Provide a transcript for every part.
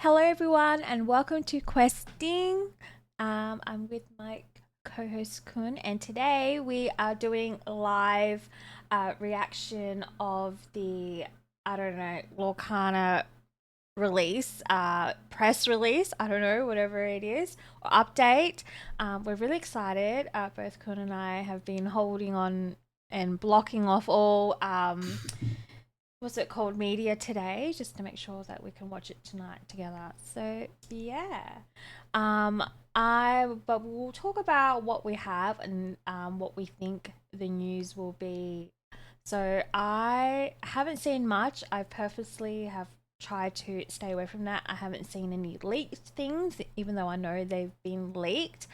Hello, everyone, and welcome to Questing. I'm with my co-host Kun, and today we are doing a live reaction of the Lorcana release, press release. I don't know, whatever it is, or update. We're really excited. Both Kun and I have been holding on and blocking off all what's it called, media today, just to make sure that we can watch it tonight together. So yeah, um but we'll talk about what we have and what we think the news will be. So I haven't seen much. I purposely have tried to stay away from that. I haven't seen any leaked things, even though I know they've been leaked.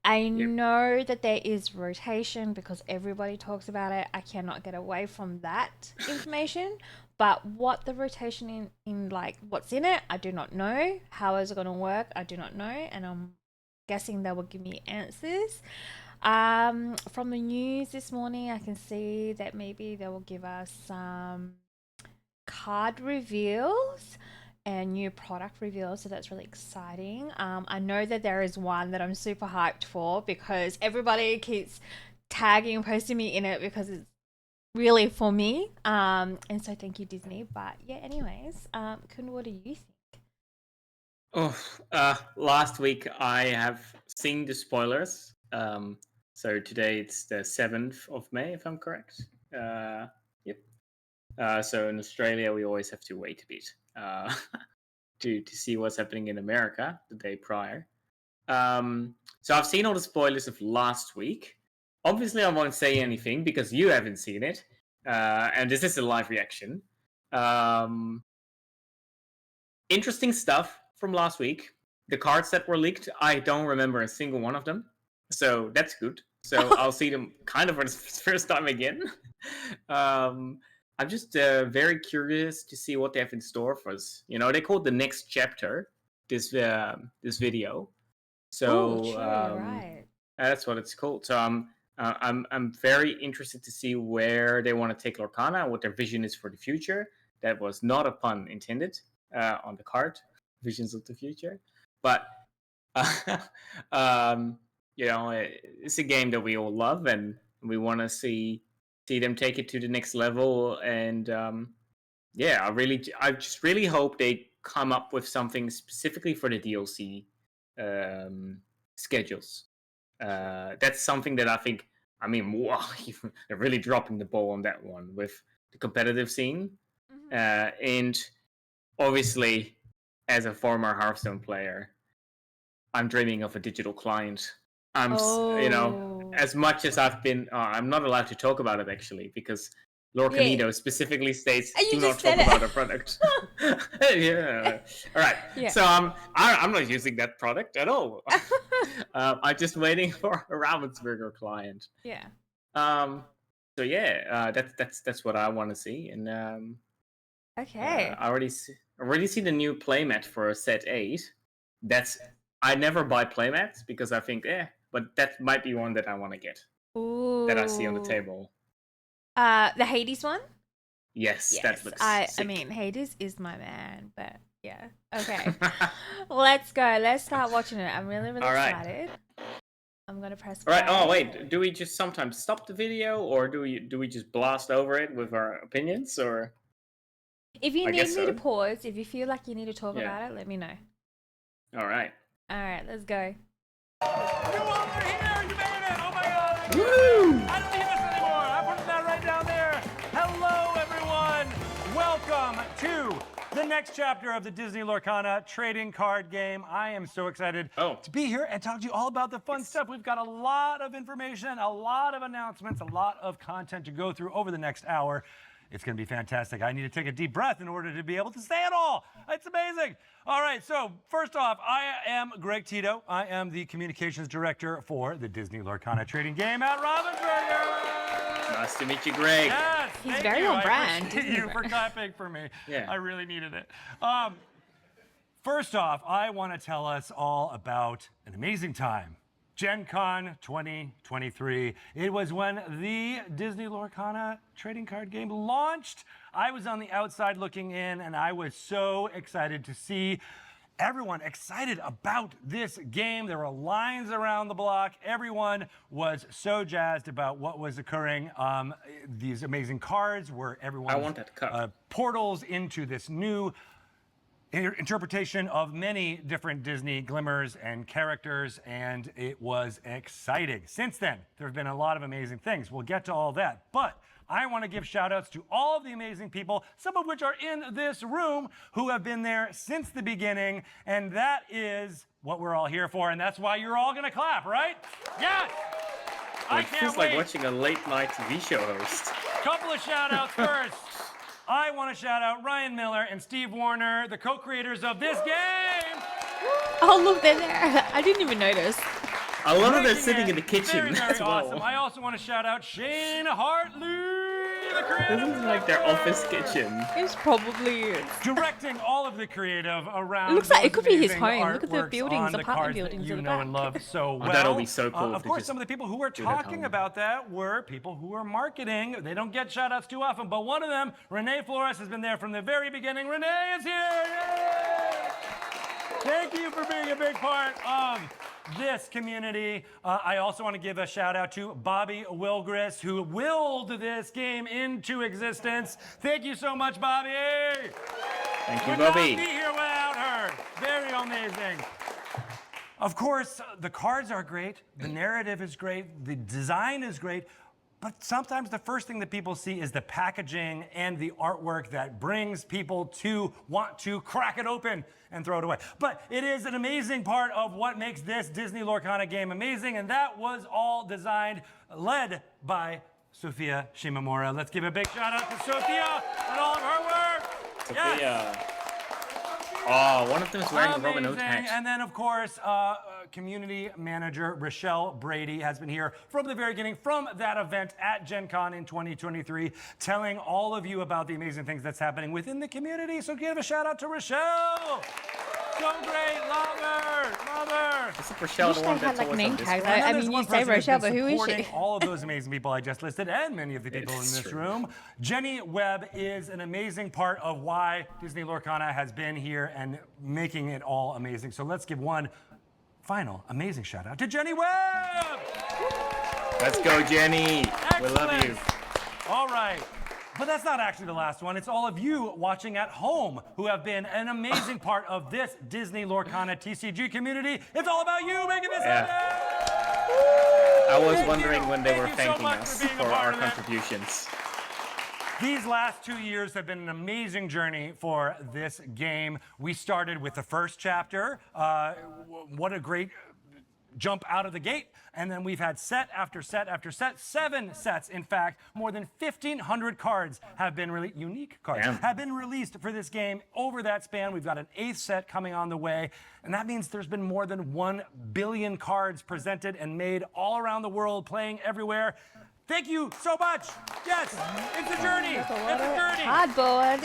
I Yep. know that there is rotation because everybody talks about it. I cannot get away from that information. But what the rotation in like what's in it, I do not know. How is it going to work? I do not know. And I'm guessing they will give me answers. From the news this morning, I can see that maybe they will give us some card reveals and new product reveals, so that's really exciting. I know that there is one that I'm super hyped for because everybody keeps tagging and posting me in it because it's really for me. And so thank you, Disney. But yeah, anyways, Kun, what do you think? Oh, last week I have seen the spoilers. So today it's the 7th of May, if I'm correct. Yep. So in Australia, we always have to wait a bit to see what's happening in America the day prior. So I've seen all the spoilers of last week. Obviously, I won't say anything because you haven't seen it, and this is a live reaction. Um, Interesting stuff from last week. The cards that were leaked, I don't remember a single one of them. So that's good. So I'll see them kind of for the first time again. um, I'm just very curious to see what they have in store for us. You know, they called the next chapter this video. Oh, So true. You're right. that's what it's called. So I'm very interested to see where they want to take Lorcana, what their vision is for the future. That was not a pun intended on the card, visions of the future. But uh, um, you know, it's a game that we all love, and we want to see them take it to the next level. And yeah, I just really hope they come up with something specifically for the DLC um, schedules. That's something that I think. I mean, wow, they're really dropping the ball on that one with the competitive scene, Mm-hmm. and obviously, as a former Hearthstone player, I'm dreaming of a digital client. You know, Oh, as much as I'm not allowed to talk about it actually because yeah. Lorcanito specifically states And you do not just said talk about our it. product. Yeah. All right. Yeah. So I'm not using that product at all. I'm just waiting for a Ravensburger client. Yeah. Um, so yeah, that's what I want to see, and Okay. I already see the new playmat for set 8. That's I never buy playmats because I think but that might be one that I want to get that I see on the Ooh. table. The Hades one? Yes, that Yes. looks I sick. mean Hades is my man, but yeah. Okay. Let's go. Let's start watching it. I'm really, really All right. excited. I'm gonna press All right. Oh play. wait, do we just sometimes stop the video, or do we just blast over it with our opinions? Or If you I need guess me to so. pause, if you feel like you need to talk Yeah. about it, let me know. All right. Alright, let's go. You all are here! You made it! Oh my god, I can't Woo! I don't need this anymore! I'm putting that right down there! Hello, everyone! Welcome to the next chapter of the Disney Lorcana trading card game. I am so excited Oh. to be here and talk to you all about the fun stuff. We've got a lot of information, a lot of announcements, a lot of content to go through over the next hour. It's going to be fantastic. I need to take a deep breath in order to be able to say it all. It's amazing. All right, so first off, I am Greg Tito. I am the communications director for the Disney Lorcana trading game at Ravensburger. Nice to meet you, Greg. Yes, He's thank very you. on I brand. appreciate Disney you for brand. clapping for me. Yeah. I really needed it. First off, I want to tell us all about an amazing time. Gen Con 2023. It was when the Disney Lorcana trading card game launched. I was on the outside looking in, and I was so excited to see everyone excited about this game. There were lines around the block. Everyone was so jazzed about what was occurring. These amazing cards were everyone's portals into this new interpretation of many different Disney glimmers and characters, and it was exciting. Since then, there have been a lot of amazing things. We'll get to all that, but I want to give shout outs to all of the amazing people, some of which are in this room, who have been there since the beginning, and that is what we're all here for, and that's why you're all going to clap, right? Yes! I can't feels wait. like watching a late night TV show host. Couple of shout outs first. I want to shout out Ryan Miller and Steve Warner, the co-creators of this game. Oh, look, they're there. I didn't even notice. I love that they're sitting in the kitchen Very, very as well. awesome. I also want to shout out Shane Hartley, the creative. This is like their office kitchen. It probably is. Directing all of the creative around. It looks like it those could be his amazing home. Look at the artworks buildings, on the apartment cards buildings that at you the know and back. love so well. That'll be so cool. Of course, some of the people who were that talking home. about that were people who were marketing. They don't get shout outs too often, but one of them, Renee Flores, has been there from the very beginning. Renee is here. Yay! Thank you for being a big part of this community. I also want to give a shout out to Bobby Wilgris, who willed this game into existence. Thank you so much, Bobby. Thank you, Would Bobby. not be here without her. Very amazing. Of course, the cards are great. The narrative is great. The design is great. But sometimes the first thing that people see is the packaging and the artwork that brings people to want to crack it open and throw it away. But it is an amazing part of what makes this Disney Lorcana game amazing, and that was all designed, led by Sophia Shimamura. Let's give a big shout out to Sophia and all of her work. Sophia. Yes. Oh, one of them is wearing a Robin Hood Amazing. hat. And then, of course, community manager Rochelle Brady has been here from the very beginning, from that event at Gen Con in 2023, telling all of you about the amazing things that's happening within the community. So give a shout out to Rochelle. So great. Love her. Love her. Is it Rochelle the Wish one they had, that's like, always name on this tags. one? I And mean, there's you one say person who's Rochelle, been but who is supporting she? all of those amazing people I just listed, and many of the people in It's this true. room. Jenny Webb is an amazing part of why Disney Lorcana has been here and making it all amazing. So let's give one final amazing shout out to Jenny Webb. Let's go, Jenny. We love you. Excellent. All right. But that's not actually the last one. It's all of you watching at home who have been an amazing part of this Disney Lorcana TCG community. It's all about you making this happen. I was Thank wondering you. when they Thank were you so thanking much us for being a for part our of it. contributions. These last 2 years have been an amazing journey for this game. We started with the first chapter. What a great jump out of the gate. And then we've had set after set after set, 7 sets. In fact, more than 1,500 cards have been released, unique cards, Damn. have been released for this game over that span. We've got an 8th set coming on the way. And that means there's been more than 1 billion cards presented and made all around the world, playing everywhere. Thank you so much. Yes, it's a journey. It's a journey. Cardboard.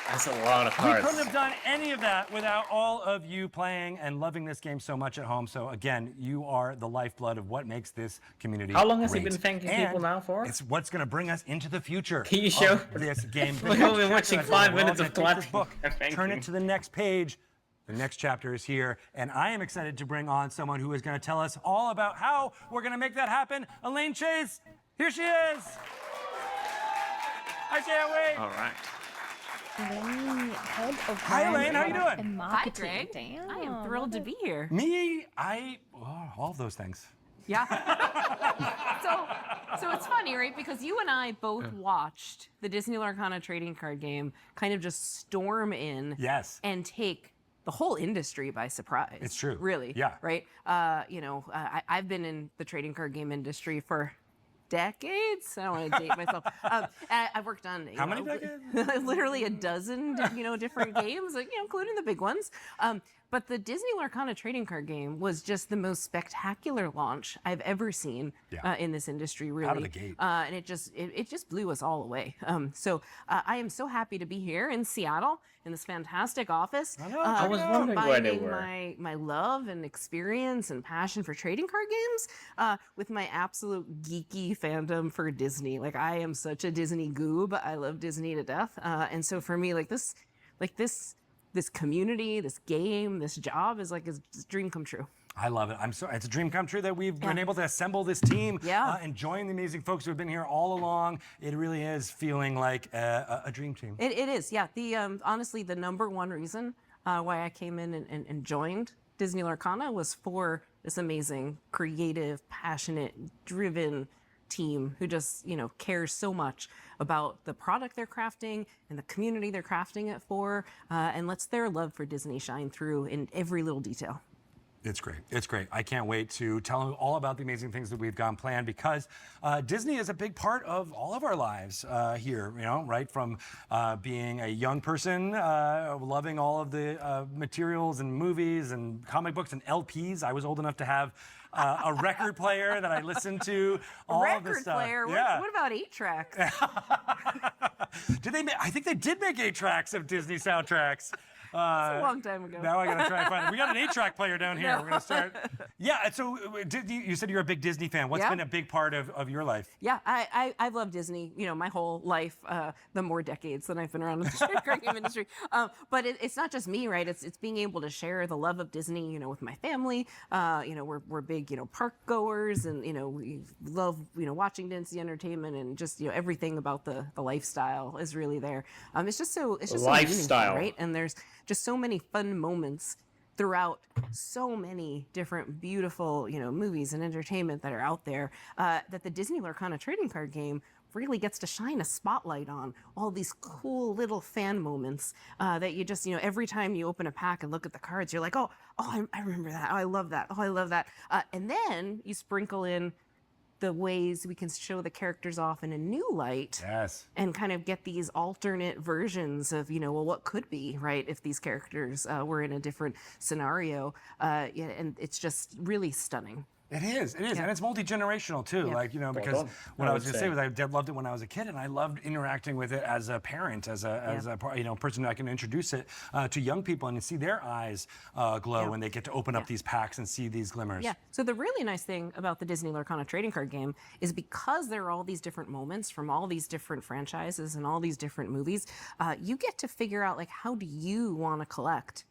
That's a lot of We cards. couldn't have done any of that without all of you playing and loving this game so much at home. So again, you are the lifeblood of what makes this community How long has he great. been thanking And people now for? It's what's going to bring us into the future. Can you show- of this game? The We've next been watching chapter, 5 we're all minutes gonna of take this clapping book, and thanking. turn it to the next page. The next chapter is here, and I am excited to bring on someone who is going to tell us all about how we're going to make that happen. Elaine Chase, here she is. I can't wait. All right. Elaine, head of Hi, brand Elaine, how you doing? and Hi, marketing. Greg. Damn. I am thrilled to be here. Me, all of those things. Yeah. so it's funny, right? Because you and I both watched the Disney Lorcana trading card game kind of just storm in Yes. and take the whole industry by surprise. It's true. Really. Yeah. Right? I've been in the trading card game industry for decades. I don't want to date myself. I've worked on How many decades? literally a dozen, different games, including the big ones. But the Disney Lorcana trading card game was just the most spectacular launch I've ever seen in this industry, really. Out of the gate. And it just blew us all away. So I am so happy to be here in Seattle in this fantastic office. I know, I was wondering where they combining were. my love and experience and passion for trading card games with my absolute geeky fandom for Disney. Like, I am such a Disney goob. I love Disney to death. And so for me, this this community, this game, this job is like a dream come true. I love it. It's a dream come true that we've been able to assemble this team and join the amazing folks who have been here all along. It really is feeling like a dream team. It is, yeah. Honestly, the number one reason why I came in and joined Disney Lorcana was for this amazing, creative, passionate, driven team who just, cares so much about the product they're crafting and the community they're crafting it for, and lets their love for Disney shine through in every little detail. It's great. It's great. I can't wait to tell you all about the amazing things that we've got planned because Disney is a big part of all of our lives here, right? From being a young person, loving all of the materials and movies and comic books and LPs. I was old enough to have a record player that I listened to. All of this stuff. Record player? Yeah. What about 8-tracks? I think they did make 8 tracks of Disney soundtracks. That's a long time ago. Now I gotta try and find it. We got an 8-track player down here. We're gonna start. Yeah. So you said you're a big Disney fan. What's been a big part of your life? Yeah, I've loved Disney, my whole life, the more decades that I've been around in the trading card game industry. But it's not just me, right? It's being able to share the love of Disney, with my family. We're big, park goers, and we love, watching Disney entertainment, and just everything about the lifestyle is really there. It's just so lifestyle, right? And there's just so many fun moments throughout so many different beautiful, movies and entertainment that are out there, that the Disney Lorcana trading card game really gets to shine a spotlight on all these cool little fan moments that you just, every time you open a pack and look at the cards, you're like, oh, I remember that. Oh, I love that. Oh, I love that. And then you sprinkle in the ways we can show the characters off in a new light. Yes. And kind of get these alternate versions of, what could be, right, if these characters were in a different scenario. And it's just really stunning. It is, and it's multi-generational too. Yeah. Because what I was going to say was I loved it when I was a kid, and I loved interacting with it as a parent, as a person I can introduce it to young people and see their eyes glow when they get to open up these packs and see these glimmers. Yeah. So the really nice thing about the Disney Lorcana trading card game is because there are all these different moments from all these different franchises and all these different movies, you get to figure out how do you want to collect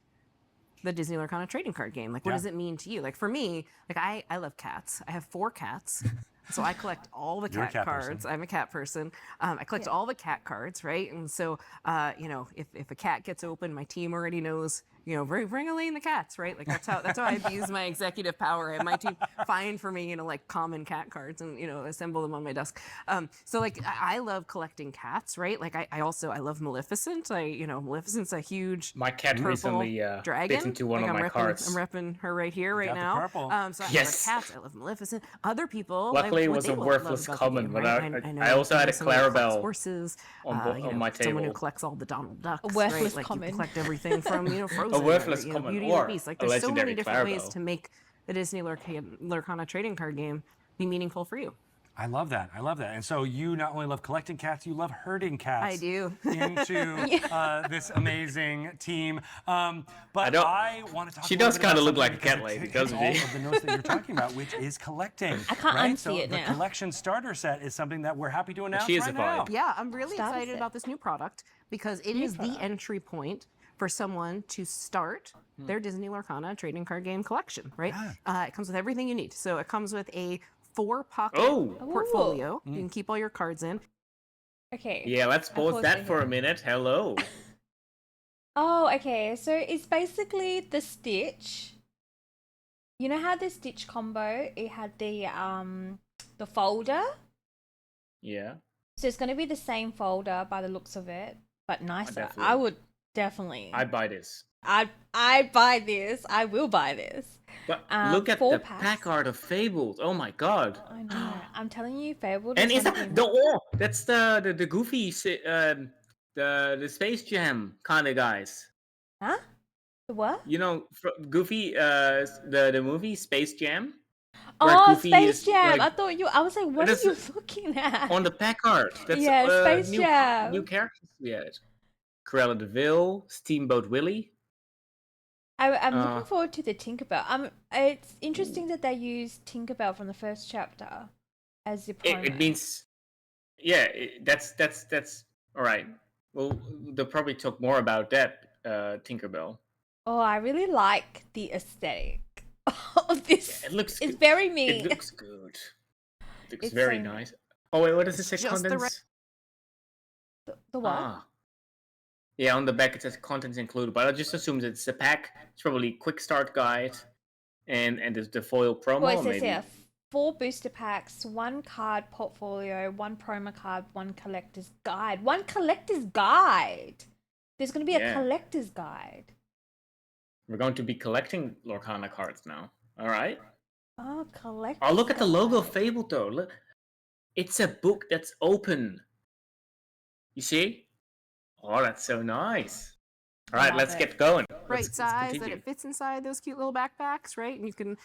the Disney Lorcana trading card game? What does it mean to you? For me, I love cats. I have 4 cats. So I collect all the cat cards. Person. I'm a cat person. I collect all the cat cards, right? And so, if a cat gets open, my team already knows, bring Elaine the cats, right? That's how I've used my executive power. And my team find for me, common cat cards and, assemble them on my desk. I love collecting cats, right? I love Maleficent. Maleficent's a huge My cat recently dragon. bit into one of my cards. I'm repping her right here, right now. The purple. So I love cats. I love Maleficent. Other people, luckily, it was a worthless common, but I also had a Clarabelle horses, on my table. Someone who collects all the Donald Ducks, A worthless right? common. You collect everything from Frozen, A worthless or, common, Beauty or and the Beast. a There's so many legendary different ways Clarabelle. to make the Disney Lorcana trading card game be meaningful for you. I love that. And so you not only love collecting cats, you love herding cats. I do. Into this amazing team. But I want to talk. She does kind of look like a cat lady, doesn't all she? of the notes that you're talking about, which is collecting. I can't right? unsee So it the now. collection starter set is something that we're happy to announce She is right a now. vibe. Yeah, I'm really Start excited it. about this new product because it is the entry point for someone to start their Disney Lorcana trading card game collection, right? It comes with everything you need. So it comes with a 4-pocket portfolio. You can keep all your cards in. Okay. Yeah, let's pause paused that it for here. a minute. Hello. Oh, okay. So it's basically the Stitch. You know how the Stitch combo, it had the folder? Yeah. So it's going to be the same folder by the looks of it, but nicer. definitely- I would definitely. I buy this. I'd buy this. I will buy this. But look at 4 the packs. pack art of Fabled. Oh my god. I know. I'm telling you, Fabled. And is gonna that be- that's the goofy the Space Jam kind of guys. Huh? The what? Goofy the movie Space Jam. where Oh, Goofy Space is, Jam. like- I was like, what are That's- you looking at? On the pack art. That's Yeah, Space new, Jam. new characters we had. Cruella de Vil, Steamboat Willie. I'm looking forward to the Tinkerbell. It's interesting that they use Tinkerbell from the first chapter as the promo. It means, yeah, that's all right. Well, they'll probably talk more about that Tinkerbell. Oh, I really like the aesthetic of this. It looks. It's good. very me. It looks good. It looks It's very so nice. Oh wait, what does it It's say? just the Contents. The what? Ah. Yeah, on the back it says contents included, but I just assumed it's a pack. It's probably quick start guide, and there's the foil promo. Well, it says maybe. here 4 booster packs, 1 card portfolio, 1 promo card, 1 collector's guide. 1 collector's guide. There's going to be a Yeah. collector's guide. We're going to be collecting Lorcana cards now. All right. Oh, collector's Oh, look at the logo of guide. Fabled though. Look, it's a book that's open. You see? Oh, that's so nice. All right, Love let's it. get going. Right Let's size that continue. it fits inside those cute little backpacks, right? And you can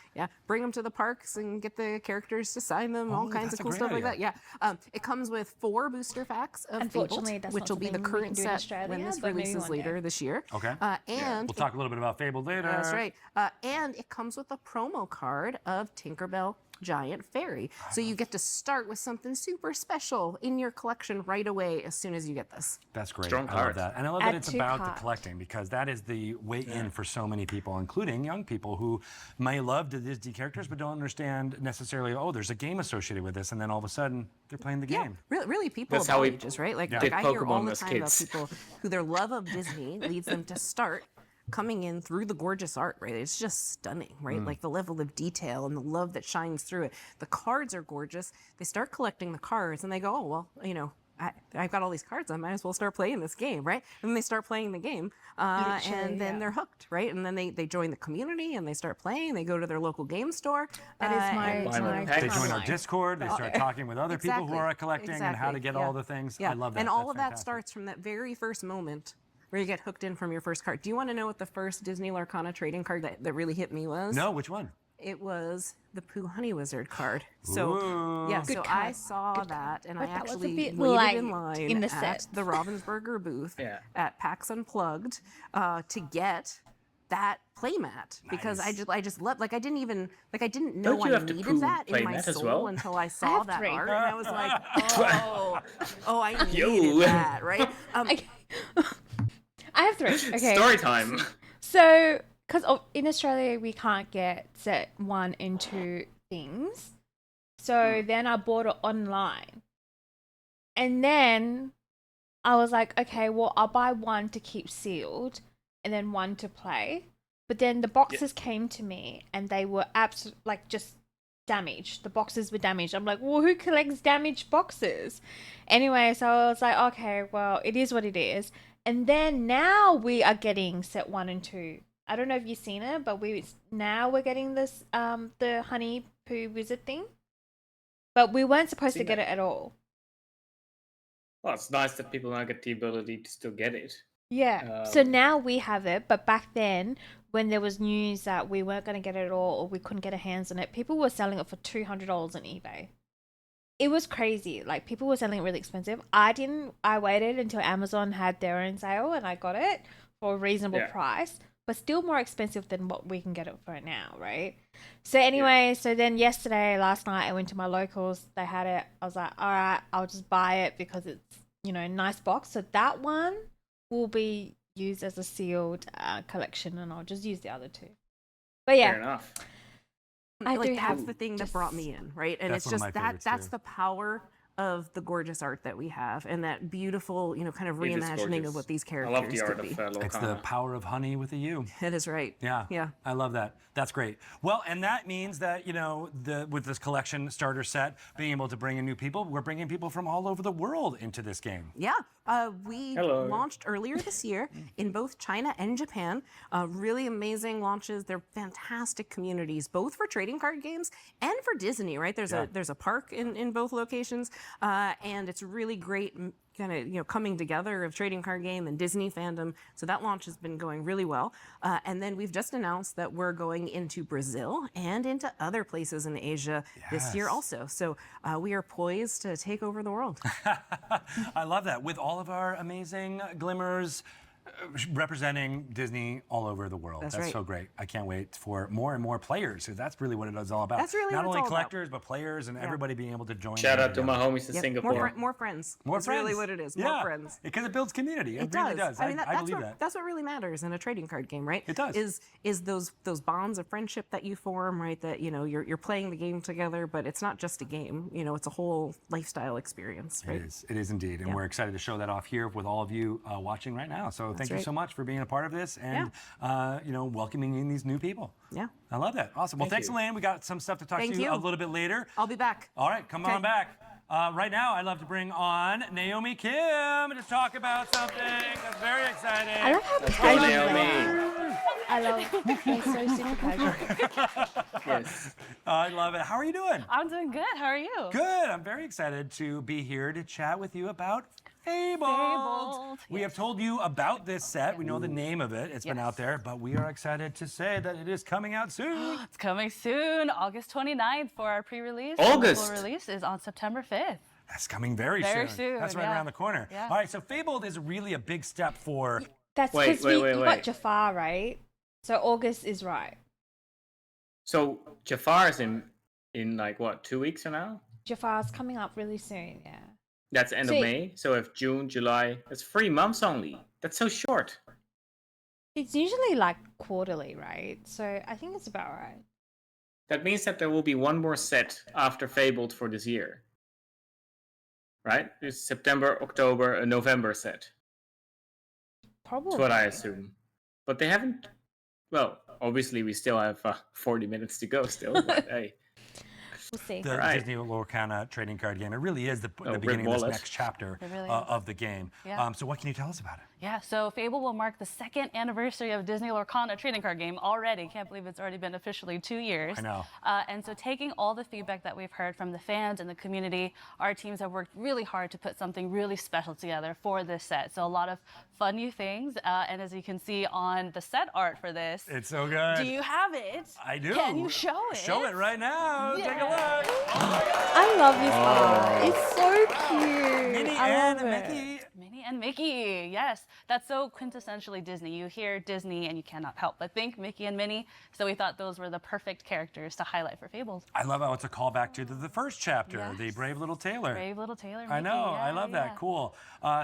bring them to the parks and get the characters to sign them, all Oh, kinds of that's a cool great stuff like idea. that. Yeah, it comes with 4 booster packs of Unfortunately, Fabled, that's which not will be the something we can current do in set Australia, when this but maybe releases one day. later this year. Okay. And We'll talk a little bit about Fabled later. that's right. And it comes with a promo card of Tinkerbell Giant Fairy. So you get to start with something super special in your collection right away as soon as you get this. That's great. Strong I love card. that. And I love Add that it's 2 about the cards. collecting, because that is the way in for so many people, including young people who may love the Disney characters but don't understand necessarily, oh, there's a game associated with this, and then all of a sudden they're playing the game. Really people That's of how all we ages, right? Like, did like I hear all Pokemon the as time kids. about people who their love of Disney leads them to start coming in through the gorgeous art, right? It's just stunning, right? Like the level of detail and the love that shines through it. The cards are gorgeous. They start collecting the cards and they go, oh, well, I've got all these cards. I might as well start playing this game, right? And then they start playing the game, Literally, and then yeah. they're hooked, right? And then they join the community and they start playing. They go to their local game store. That is my- and Buy more my packs. They join our timeline. Discord, they start talking with other people who are collecting and how to get all the things. Yeah. I love that. And all That's of that fantastic. starts from that very first moment where you get hooked in from your first card. Do you want to know what the first Disney Lorcana trading card that really hit me was? No, which one? It was the Pooh Honey Wizard card. So Ooh. yeah, Good so card. I saw that and But I that was a actually bit waited late in line in the at set. the Ravensburger booth Yeah. at PAX Unplugged to get that playmat because Nice. I just loved, like I didn't know Don't you I have the needed Pooh that in my playmat as soul well? until I saw have that 3. art and I was like, oh, I Yo. needed that, right? I have 3. Okay. Story time. So, because in Australia we can't get set 1 and 2 things, so then I bought it online, and then I was like, okay, well I'll buy 1 to keep sealed, and then 1 to play. But then the boxes came to me, and they were just damaged. The boxes were damaged. I'm like, well, who collects damaged boxes? Anyway, so I was like, okay, well, it is what it is. And then now we are getting set 1 and 2. I don't know if you've seen it, but we're getting this the honey poo wizard thing. But we weren't supposed to Seen get it. it at all. Well, it's nice that people now get the ability to still get it. Yeah. So now we have it, but back then when there was news that we weren't going to get it at all or we couldn't get our hands on it, people were selling it for $200 on eBay. It was crazy. Like, people were selling it really expensive. I waited until Amazon had their own sale and I got it for a reasonable price, but still more expensive than what we can get it for now, right? So anyway, so then last night I went to my locals, they had it. I was like, all right, I'll just buy it because it's, nice box. So that one will be used as a sealed collection and I'll just use the other 2. But yeah. Fair enough. I like do that's have the thing that brought me in, right? And That's it's one of just my that favorites, that's too. the power of the gorgeous art that we have and that beautiful, kind of It is reimagining gorgeous. of what these I characters love the art could of be. Lorcana. It's the power of honey with a U. That is right. Yeah. Yeah. I love that. That's great. Well, and that means that, with this collection starter set, being able to bring in new people, we're bringing people from all over the world into this game. Yeah, we Hello. launched earlier this year in both China and Japan. Really amazing launches. They're fantastic communities, both for trading card games and for Disney. Right? There's a park in both locations, and it's really great. Kind of coming together of trading card game and Disney fandom. So that launch has been going really well. And then we've just announced that we're going into Brazil and into other places in Asia this year Yes. also. So we are poised to take over the world. I love that. With all of our amazing glimmers representing Disney all over the world. That's right. so great. I can't wait for more and more players. Because that's really what it is all about. That's really not what it's only all about. collectors, but players and everybody being able to join. Shout in out to my together. homies in Yep. Singapore. More friends. More That's friends. really what it is. Yeah. More friends. Because it builds community. It, It really does. does. I mean, I believe that's what really matters in a trading card game, right? It does. Is those bonds of friendship that you form, right? That you're playing the game together, but it's not just a game. It's a whole lifestyle experience, right? It is indeed. And we're excited to show that off here with all of you watching right now. So thank you so much for being a part of this and welcoming in these new people. Yeah. I love that. Awesome. Well, thanks, you. Elaine. We got some stuff to talk Thank to you you. a little bit later. I'll be back. All right, come on back. Right now, I'd love to bring on Naomi Kim to talk about something that's very exciting. I love how Go, casual they Naomi. are. I love they're so super casual. Yes. I love it. How are you doing? I'm doing good. How are you? Good. I'm very excited to be here to chat with you about Fabled. Fabled, We have told you about this set. We know the name of it. It's been out there, but we are excited to say that it is coming out soon. It's coming soon, August 29th for our pre-release. August. The full release is on September 5th. That's coming very Very soon, That's right yeah. around the corner. Yeah. All right, so Fabled is really a big step for. That's Wait, because wait, you wait, got wait. Jafar, right? So August is right. So Jafar is in like what, 2 weeks from now? Jafar's coming up really soon, yeah. That's end of See- May. So if June, July, that's 3 months only. That's so short. It's usually like quarterly, right? So I think it's about right. That means that there will be one more set after Fabled for this year. Right? It's September, October, a November set. Probably. That's what I assume. But they haven't. Well, obviously we still have 40 minutes to go still. But hey, We'll see. The Right. Disney Lorcana trading card game. It really is the Rick beginning of this Wallace. next chapter It really is. of the game. Yeah. So what can you tell us about it? Yeah, so Fable will mark the second anniversary of Disney Lorcana trading card game already. Can't believe it's already been officially 2 years. I know. And so taking all the feedback that we've heard from the fans and the community, our teams have worked really hard to put something really special together for this set. So a lot of fun new things. And as you can see on the set art for this, It's so good. do you have it? I do. Can you show it? Show it right now. Take a Yeah. look. I love this art. It's so cute. Minnie I and love it. Mickey. Minnie and Mickey, yes. That's so quintessentially Disney. You hear Disney and you cannot help but think Mickey and Minnie. So we thought those were the perfect characters to highlight for Fabled. I love how it's a callback to the first chapter, Yes. the Brave Little Tailor. Brave little Taylor. I Mickey. know. Yeah, I love that. yeah. Cool.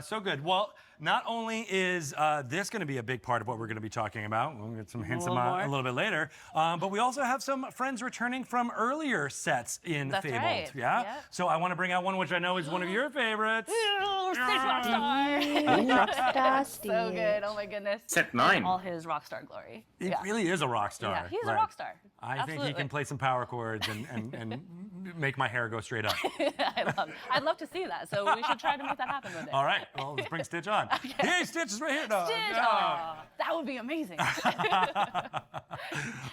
So good. Well, not only is this going to be a big part of what we're going to be talking about, we'll get some hints little about more. a little bit later, but we also have some friends returning from earlier sets in That's Fabled. right. Yeah? Yeah. So I want to bring out one which I know is one of your favorites. Ooh, Stitch Rockstar. Rockstar Stitch. So good. Oh my goodness. set 9. All his rockstar glory. He Yeah. really is a rock star. Yeah, he's a Right. rock star. I think he Absolutely. can play some power chords and make my hair go straight up. I'd love to see that. So we should try to make that happen with it. All right, well, let's bring Stitch on. Hey, Stitch is right here. No, Stitch. no. Aw, that would be amazing.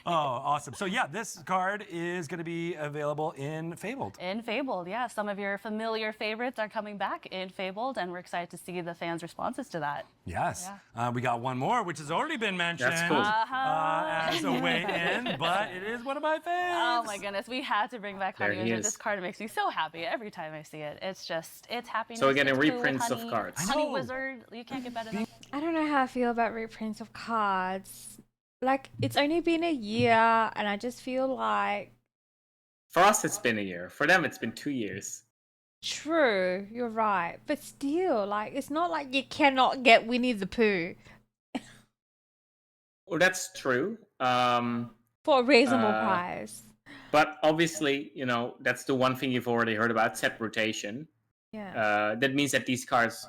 Oh, awesome. So yeah, this card is going to be available in Fabled. In Fabled, yeah. Some of your familiar favorites are coming back in Fabled, and we're excited to see the fans' responses to that. Yes. We got one more, which has already been mentioned That's cool. as a way in, but it is one of my faves. Oh my goodness, we had to bring back There Honey he Wizard. is. This card makes me so happy every time I see it. It's just, it's happiness. So we're getting it's food, reprints of honey. cards. I Honey know. Wizard, you can't get better than that. I don't know how I feel about reprints of cards. Like, it's only been a year, and I just feel like, For us, it's been a year. For them, it's been 2 years. true, you're right. But still, like, it's not like you cannot get Winnie the Pooh Well, that's true. for a reasonable Uh, price. But obviously, that's the one thing you've already heard about, set rotation. Yeah. That means that these cards,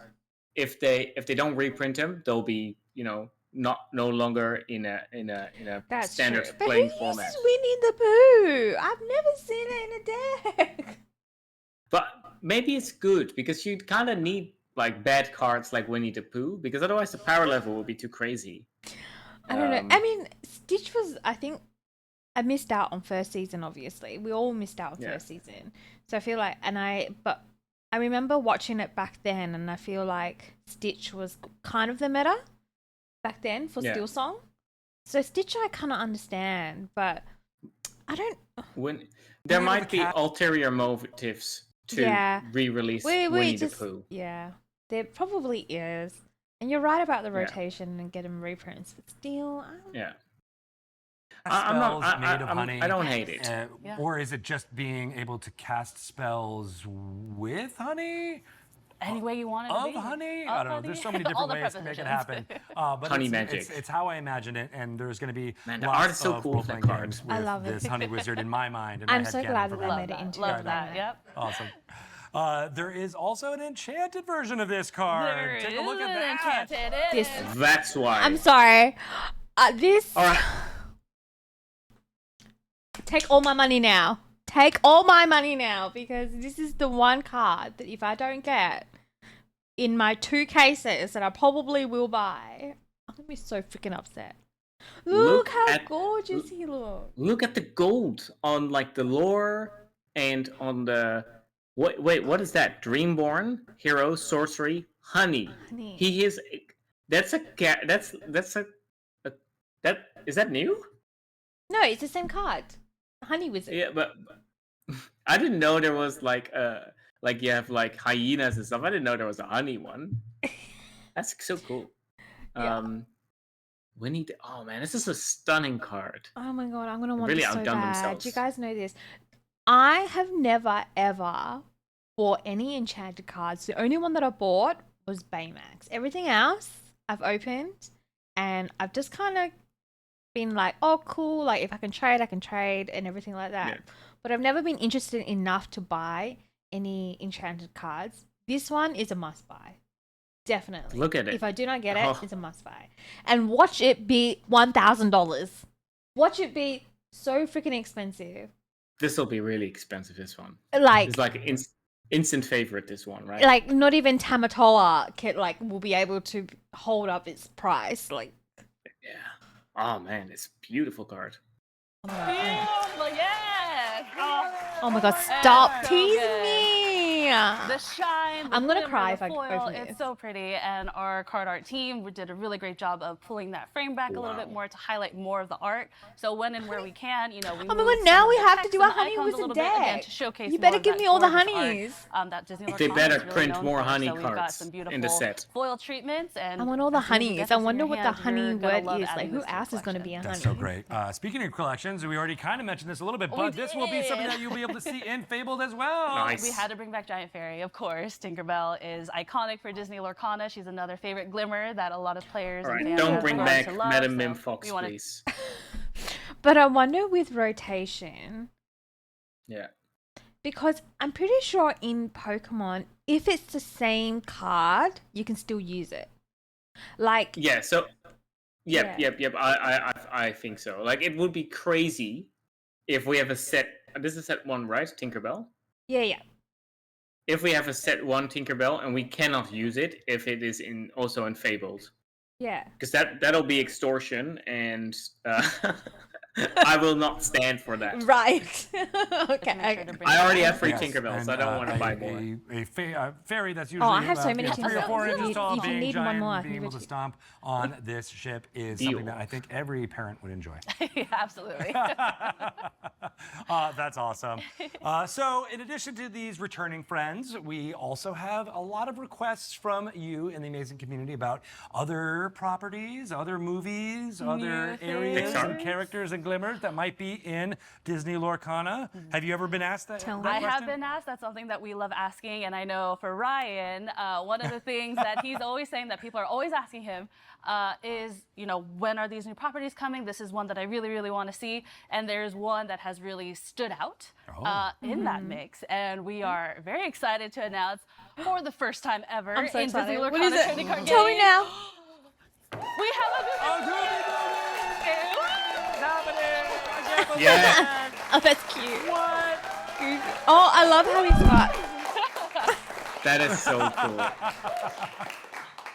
if they don't reprint them, they'll be, no longer in a That's standard true. But playing who format. uses Winnie the Pooh? I've never seen it in a deck. But maybe it's good because you kind of need like bad cards like Winnie the Pooh, because otherwise the power level would be too crazy. I don't know. Um, I mean, Stitch was, I think, I missed out on first season, obviously. We all missed out on Yeah. first season. So I feel like, but I remember watching it back then, and I feel like Stitch was kind of the meta back then for Yeah. Steel Song. So Stitch I kind of understand, but I don't. When there Winnie might the be Cat- ulterior motives to Yeah. re-release We Winnie just, the Pooh. yeah, there probably is. And you're right about the Yeah. rotation and getting reprints, but still, Yeah. Spells made of honey. I don't hate it. Yeah. Or is it just being able to cast spells with honey? Any way you want it to Of be. honey? Of I don't know. honey. There's so many All different the ways to make it prepositions. happen. But Honey it's, magic. It's how I imagine it, and there's going to be Man, the lots art is so of cool of that role-playing card. games I with love it. this honey wizard in my mind. In my I'm so headcanon glad for that they now. made it into Love a that. format. Yep. Awesome. There is also an enchanted version of this card. There Take a look at is an that. enchanted This- image. That's why. I'm sorry. This. All right. Take all my money now. Take all my money now, because this is the one card that if I don't get in my 2 cases that I probably will buy, I'm gonna be so freaking upset. Look how gorgeous he looks. Look at the gold on like the lore and on the wait, what is that? Dreamborn, hero, sorcery, honey. Honey. He is. That's a that's that is that new? No, it's the same card. Honey Wizard. Yeah, but I didn't know there was like you have like hyenas and stuff. I didn't know there was a honey one. That's so cool. Yeah. Winnie the Oh man, this is a stunning card. Oh my god, I'm gonna want Really this so outdone bad. themselves. Do you guys know this? I have never ever bought any enchanted cards. The only one that I bought was Baymax. Everything else I've opened, and I've just kind of been like, oh cool, like if I can trade and everything like that. Yeah. But I've never been interested enough to buy any enchanted cards. This one is a must buy. Definitely. Look at it. If I do not get it, Oh. it's a must buy. And watch it be $1,000. Watch it be so freaking expensive. This will be really expensive. This one. Like, It's like instant favorite. This one, right? like not even Tamatoa will be able to hold up its price. Like, Yeah. Oh man, it's a beautiful card. Beautiful, yes. oh my god, stop so teasing good. me. The shine. The I'm gonna glimmer, cry the if I foil, open this. It's so pretty, and our card art team did a really great job of pulling that frame back a little bit Wow. more to highlight more of the art. So when and where we can, we. Oh my moved god, some now of we the have to text do and a the honey icons a wizard little bit, again, deck. to showcase You more better of give that me all the gorgeous art, honeys. that Disney They Lorcana better is really print known more for. honey So we've got cards some in beautiful the set. foil treatments, and I want all the as soon as you honeys. get I this in wonder your what the hands, honey you're gonna word love is. Like, adding who this to your else is going to be a collection. honey? That's so great. Speaking of collections, we already kind of mentioned this a little bit, but this will be something did. that you'll be able to see in Fabled as well. Nice. We had to bring back Giant Fairy, of course. Tinkerbell is iconic for Disney Lorcana. She's another favorite glimmer that a lot of players All and right, fans don't have bring grown back to love, Madam so Mim Fox, we wanna- please. But I wonder with rotation, Yeah. because I'm pretty sure in Pokemon, if it's the same card, you can still use it. Like, Yeah. So. Yeah. Yep. I think so. Like, it would be crazy if we have a set. This is set 1, right? Tinkerbell. yeah. If we have a set 1 Tinkerbell and we cannot use it if it is also in Fabled, Yeah. because that'll be extortion, and I will not stand for that. Right. Make okay. sure to bring I that already back. have 3 Yes, Tinkerbells, so I and, don't want to buy more. A fairy that's usually Oh, I have so many 3 or 4 Tinkerbells. inches tall, If you being need one giant, more, I and can being give able it to to you. stomp on this ship is Deal. something that I think every parent would enjoy. Yeah, absolutely. That's awesome. So, in addition to these returning friends, we also have a lot of requests from you in the amazing community about other properties, other movies, other areas Pixar. and characters and glimmers that might be in Disney Lorcana. Have you ever been asked that? Tell me. that I have question? been asked. That's something that we love asking. And I know for Ryan, one of the things that he's always saying that people are always asking him is, when are these new properties coming? This is one that I really, really want to see. And there's one that has really stood out in that mix. And we are very excited to announce for the first time ever I'm so in Disney excited. What Lorcana is it? trading card Tell me game, now. We have a Yeah. Oh, that's cute. What? Oh, I love how he's got. That is so cool.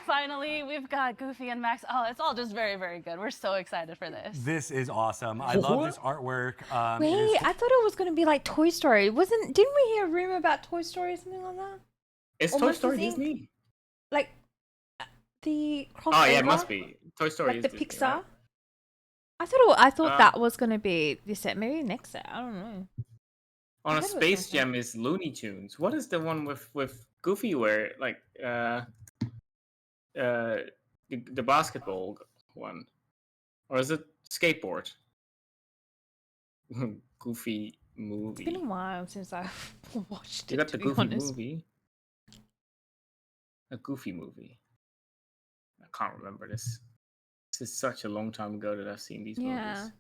Finally, we've got Goofy and Max. Oh, it's all just very, very good. We're so excited for this. This is awesome. I love this artwork. It is- Wait, I thought it was going to be like Toy Story. Didn't we hear a rumor about Toy Story or something like that? Is Toy Almost Story as ink. Disney? Like the crossover? Oh yeah, it must be. Toy Story Like is the Disney, Pixar? right? I thought that was going to be this set. Maybe next set. I don't know. On I a thought it was Space something. Jam is Looney Tunes. What is the one with Goofy where like the basketball one, or is it skateboard? Goofy movie. It's been a while since I've watched You it, got to the be Goofy honest. movie. A Goofy movie. I can't remember this. This is such a long time ago that I've seen these Yeah. movies.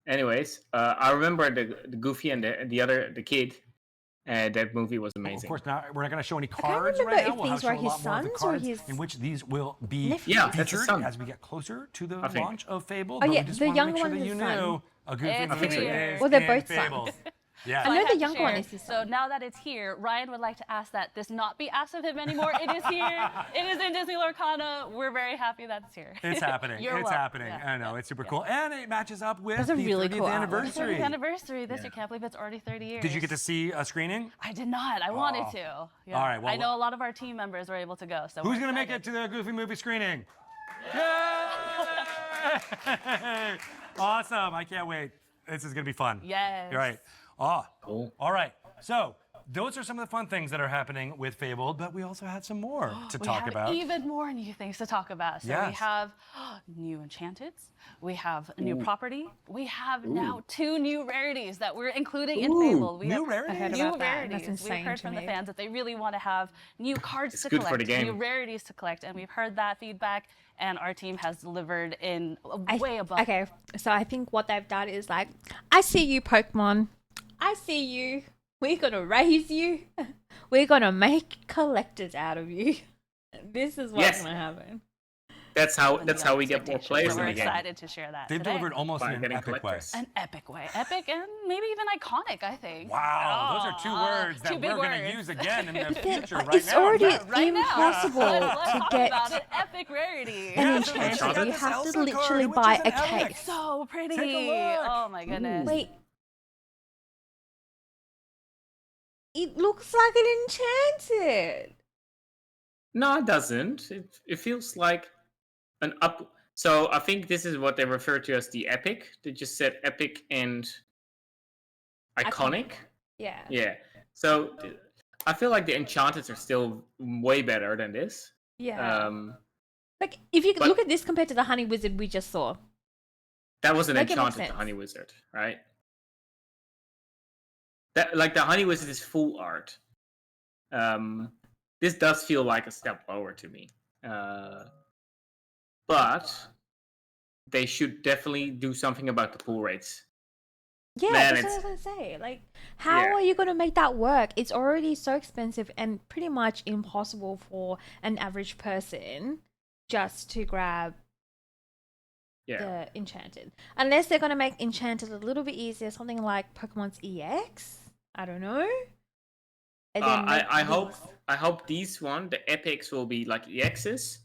Anyways, I remember the Goofy and the kid. That movie was Of amazing. course, now we're not going to show any can't cards remember right now. if We'll these show were a his lot more of the sons or cards his in which these will be nephews. Yeah, that's his featured son. as we get closer to the I think. launch of Fabled. Oh, but yeah, we just the wanted to younger make sure one that is you his son. knew a Goofy It's movie here. is Well, they're in both sons. Fabled. Yeah. I know have the to younger one share. is his So son. now that it's here, Ryan would like to ask that this not be asked of him anymore. It is here. It is in Disney Lorcana. We're very happy that it's here. It's happening. You're It's welcome. happening. Yeah, I know. yeah, It's super yeah. cool. And it matches up with That's a the really 30th cool artwork. anniversary. 30th anniversary this Yeah. year. Can't believe it's already 30 years. Did you get to see a screening? I did not. I wanted Oh. to. Yeah. All right, well, I know a lot of our team members were able to go. So Who's we're going to make it excited. to the Goofy movie screening? Yay! Awesome. I can't wait. This is going to be fun. Yes. You're right. Oh, Cool. all right. So those are some of the fun things that are happening with Fabled, but we also had some more to We talk have about. even more new things to talk about. So we Yes. have new enchanteds, we have a new property, we have now 2 new rarities that we're including in Fabled. We New have rarities? I heard new about that. rarities. That's insane We've heard to from the me. fans that they really want to have new cards It's to good for collect, the game. new rarities to collect, and we've heard that feedback, and our team has delivered in way above. Okay, so I think what they've done is like, I see you, Pokemon. I see you. We're gonna raise you. We're gonna make collectors out of you. This is what's Yes. gonna happen. That's how we get more Expectations. players So in we're the game. excited to share that They've today. delivered almost By in an getting epic way. collectors. An epic way. Epic and maybe even iconic, I think. Wow, those are 2 Oh, words 2 that big we're going to words. use again in the But future right it's now. already Right now. impossible Let's to talk get about an epic rarity. an Yeah, so enchanted. we got You this have Elsa to card, literally which buy is a an epic. case. So pretty. Take a look. Oh my goodness. Wait. It looks like an enchanted. No, it doesn't. It feels like an up. So I think this is what they refer to as the epic. They just said epic and iconic. Yeah. Yeah. So I feel like the enchanted are still way better than this. Yeah. Um, Like if you but- look at this compared to the honey wizard we just saw. that was an Make it make enchanted sense. honey wizard, right? That like the honey wizard is full art. This does feel like a step lower to me. But they should definitely do something about the pull rates. Yeah, Man, that's what I was gonna say. Like, how are you gonna make that work? It's already so expensive and pretty much impossible for an average person just to grab Yeah. the enchanted. Unless they're gonna make enchanted a little bit easier, something like Pokemon's EX. I don't know. And then make I hope these- the epics will be like EXs,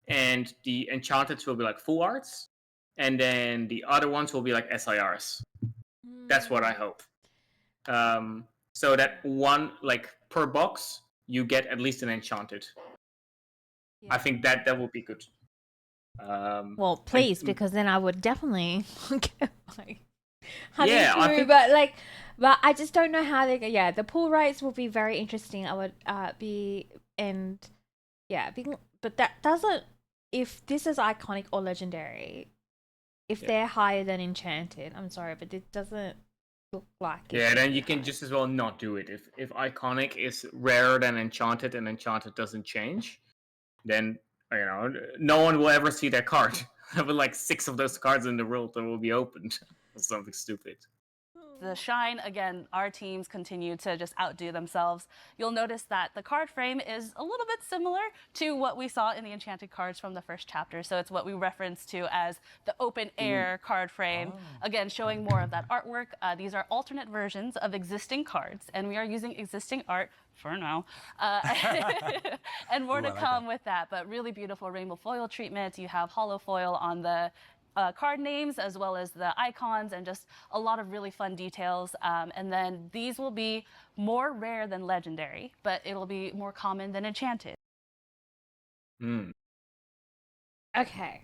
and the enchanted will be like full arts, and then the other ones will be like SIRs. That's what I hope. So that one like per box you get at least an enchanted. Yeah. I think that would be good. Well, please, because then I would definitely get my honey Yeah, I through, think- but I just don't know how they go. Yeah, the pull rates will be very interesting. I would but that doesn't. If this is iconic or legendary, if Yeah. they're higher than enchanted, I'm sorry, but it doesn't look like it. Yeah, then you can just as well not do it. If iconic is rarer than enchanted and enchanted doesn't change, then no one will ever see that card. There will like 6 of those cards in the world that will be opened or something stupid. The shine, again, our teams continue to just outdo themselves. You'll notice that the card frame is a little bit similar to what we saw in the enchanted cards from the first chapter. So it's what we reference to as the open air card frame. Again, showing more of that artwork. These are alternate versions of existing cards, and we are using existing art for now. And more to I like come with that, but really beautiful rainbow foil treatment. You have hollow foil on the card names as well as the icons, and just a lot of really fun details. And then these will be more rare than legendary, but it'll be more common than enchanted. Hmm. Okay,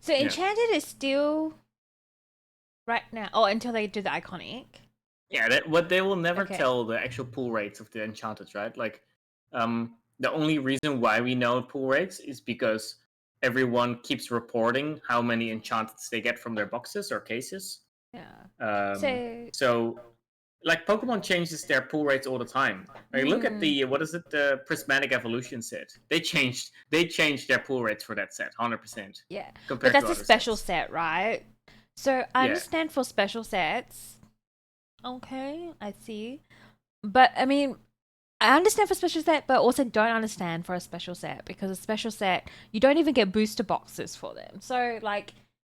so enchanted is still right now. Oh, until they do the iconic. Yeah, what they will never Okay. tell the actual pull rates of the enchanted, right? Like, the only reason why we know pull rates is because everyone keeps reporting how many enchantments they get from their boxes or cases. Yeah. So, like, Pokemon changes their pull rates all the time. Like, look at the the Prismatic Evolution set. They changed their pull rates for that set, 100%. Yeah, Compared but that's to a other special sets. set, right? So I Yeah. understand for special sets. Okay, I see. But I mean, I understand for special set, but also don't understand for a special set because a special set you don't even get booster boxes for them. So like,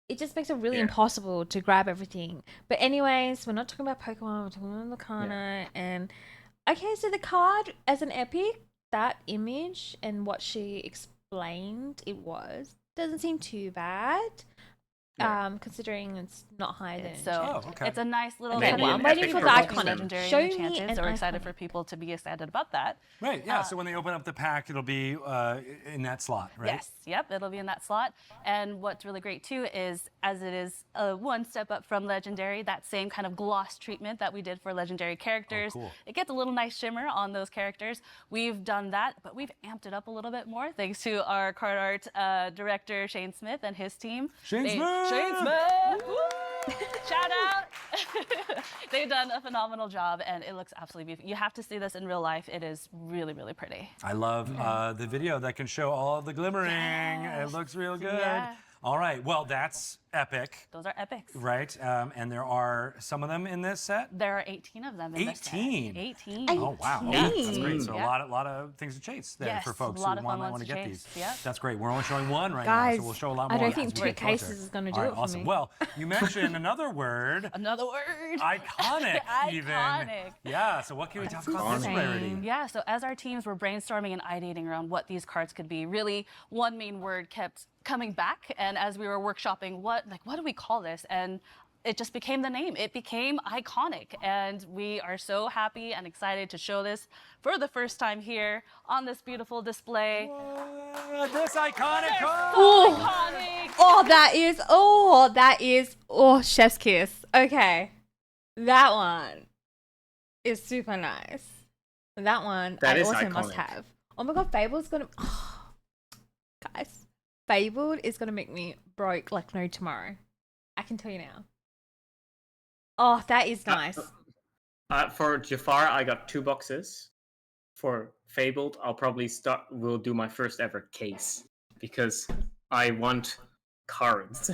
it just makes it really Yeah. impossible to grab everything. But anyways, we're not talking about Pokemon. We're talking about Lorcana and okay. So the card as an epic, that image and what she explained it was doesn't seem too bad. Yeah. Considering it's not higher than So okay. it's a nice little Maybe kind an of I'm waiting epic for for the both of iconic. them. legendary Show and me enchanted, an so we're excited iconic. for people to be excited about that. Right, yeah. So when they open up the pack, it'll be in that slot, right? Yes, yep, it'll be in that slot. And what's really great too is, as it is one step up from legendary, that same kind of gloss treatment that we did for legendary characters. cool. It gets a little nice shimmer on those characters. We've done that, but we've amped it up a little bit more thanks to our card art director Shane Smith and his team. Shane Smith! Shane Smith! Woo! Shout out! They've done a phenomenal job, and it looks absolutely beautiful. You have to see this in real life. It is really, really pretty. I love the video that can show all of the glimmering. It looks real good. Yeah. All right, well, that's epic, Those are epics. right? And there are some of them in this set? There are 18 of them in this set. 18? 18. Oh, wow. Yeah. That's great. So Yeah. a lot of things to chase there Yes, for folks a lot who of fun might ones want to to get chase. these. Yep. That's great. We're only showing one right Guys, now, so we'll show a lot I more. don't think as we two get closer. cases is gonna do All right, it for awesome. me. Well, you mentioned another word. Another word. Iconic, even. Iconic. Yeah, so what can we talk about this insane. rarity? Yeah, so as our teams were brainstorming and ideating around what these cards could be, really one main word kept coming back. And as we were workshopping, what do we call this? And it just became the name. It became iconic. And we are so happy and excited to show this for the first time here on this beautiful display. This iconic card! Iconic! That is chef's kiss. Okay. That one is super nice. That one That I is also must iconic. have. Oh my god, Fabled's gonna guys. Fabled is gonna make me broke like no tomorrow. I can tell you now. Oh, that is nice. For Jafar, I got 2 boxes. For Fabled, we'll do my first ever case because I want cards.